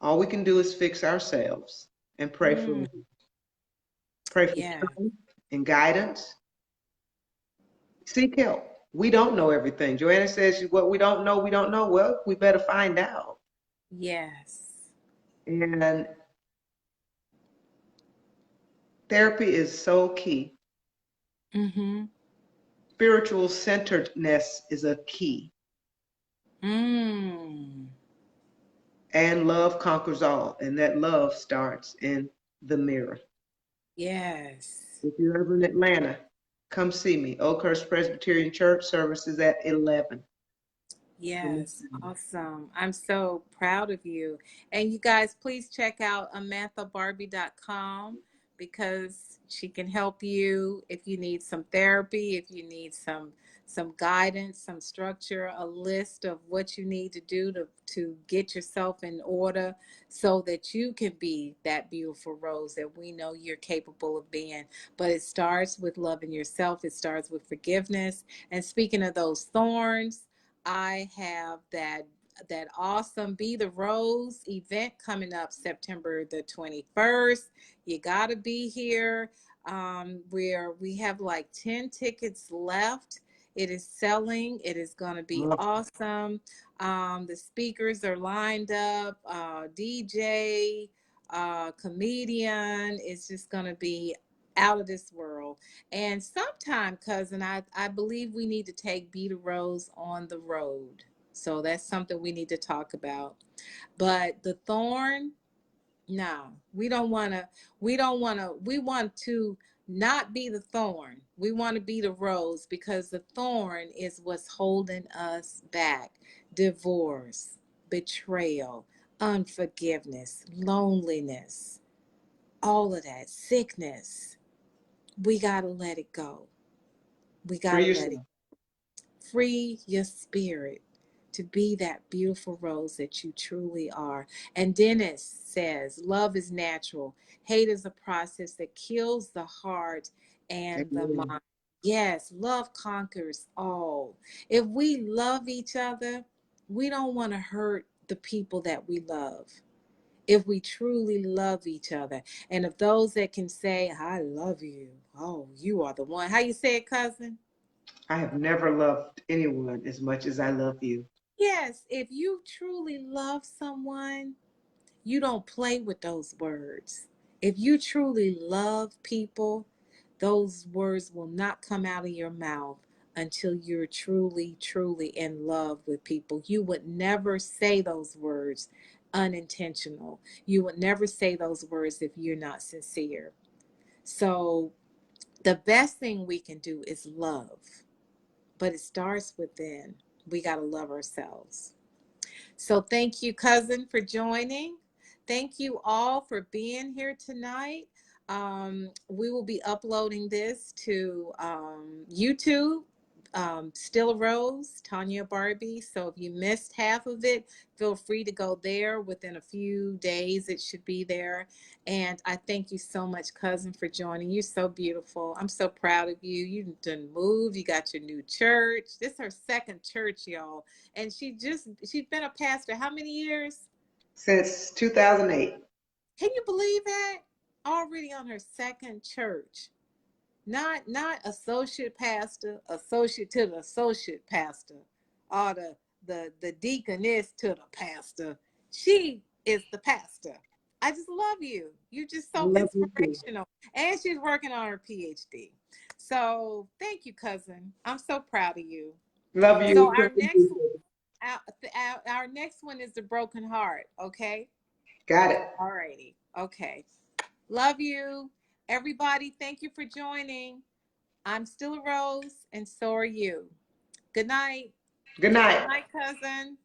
All we can do is fix ourselves and Mm, pray for yeah. strength and guidance. Seek help. We don't know everything. Joanna says what we don't know, we don't know. Well, we better find out. Yes. And therapy is so key. Mm-hmm. Spiritual centeredness is a key. Mm. And love conquers all. And that love starts in the mirror. Yes. If you're ever in Atlanta, come see me. Oakhurst Presbyterian Church services at 11. Yes, awesome. I'm so proud of you. And you guys, please check out AmanthaBarbee.com because she can help you if you need some therapy, if you need some guidance, some structure, a list of what you need to do to get yourself in order so that you can be that beautiful rose that we know you're capable of being. But it starts with loving yourself. It starts with forgiveness. And speaking of those thorns, I have that awesome Be the Rose event coming up September the 21st. You got to be here. Where we have like 10 tickets left. It is selling. It is going to be awesome. The speakers are lined up. DJ, comedian. It's just going to be out of this world. And sometime, cousin, I believe we need to take Be the Rose on the road. So that's something we need to talk about. But the thorn, no, we want to not be the thorn. We want to be the rose because the thorn is what's holding us back. Divorce, betrayal, unforgiveness, loneliness, all of that, sickness. We got to let it go. We got Free to let it yourself. free your spirit to be that beautiful rose that you truly are. And Dennis says, love is natural. Hate is a process that kills the heart and the Amen. mind. Yes, love conquers all. If we love each other, we don't want to hurt the people that we love. If we truly love each other. And if those that can say, I love you, oh, you are the one. How you say it, cousin? I have never loved anyone as much as I love you. Yes, if you truly love someone, you don't play with those words. If you truly love people, those words will not come out of your mouth until you're truly, truly in love with people. You would never say those words unintentional. You would never say those words if you're not sincere. So, the best thing we can do is love, but it starts within. We got to love ourselves. So thank you, cousin, for joining. Thank you all for being here tonight. We will be uploading this to YouTube. Still a Rose, Tanya Barbee. So if you missed half of it, feel free to go there. Within a few days, it should be there. And I thank you so much, cousin, for joining. You're so beautiful. I'm so proud of you. You done moved. You got your new church. This is her second church, y'all. And she's been a pastor how many years? Since 2008. Can you believe that? Already on her second church. Not associate pastor, associate to the associate pastor, or the deaconess to the pastor. She is the pastor. I just love you. You're just I so love you too. inspirational. And she's working on her PhD. So thank you, cousin. I'm so proud of you. Love So you. our next one is the broken heart. Okay. Got it. All righty. Okay. Love you, everybody. Thank you for joining. I'm still a Rose, and so are you. Good night. Good night. Good night, cousin.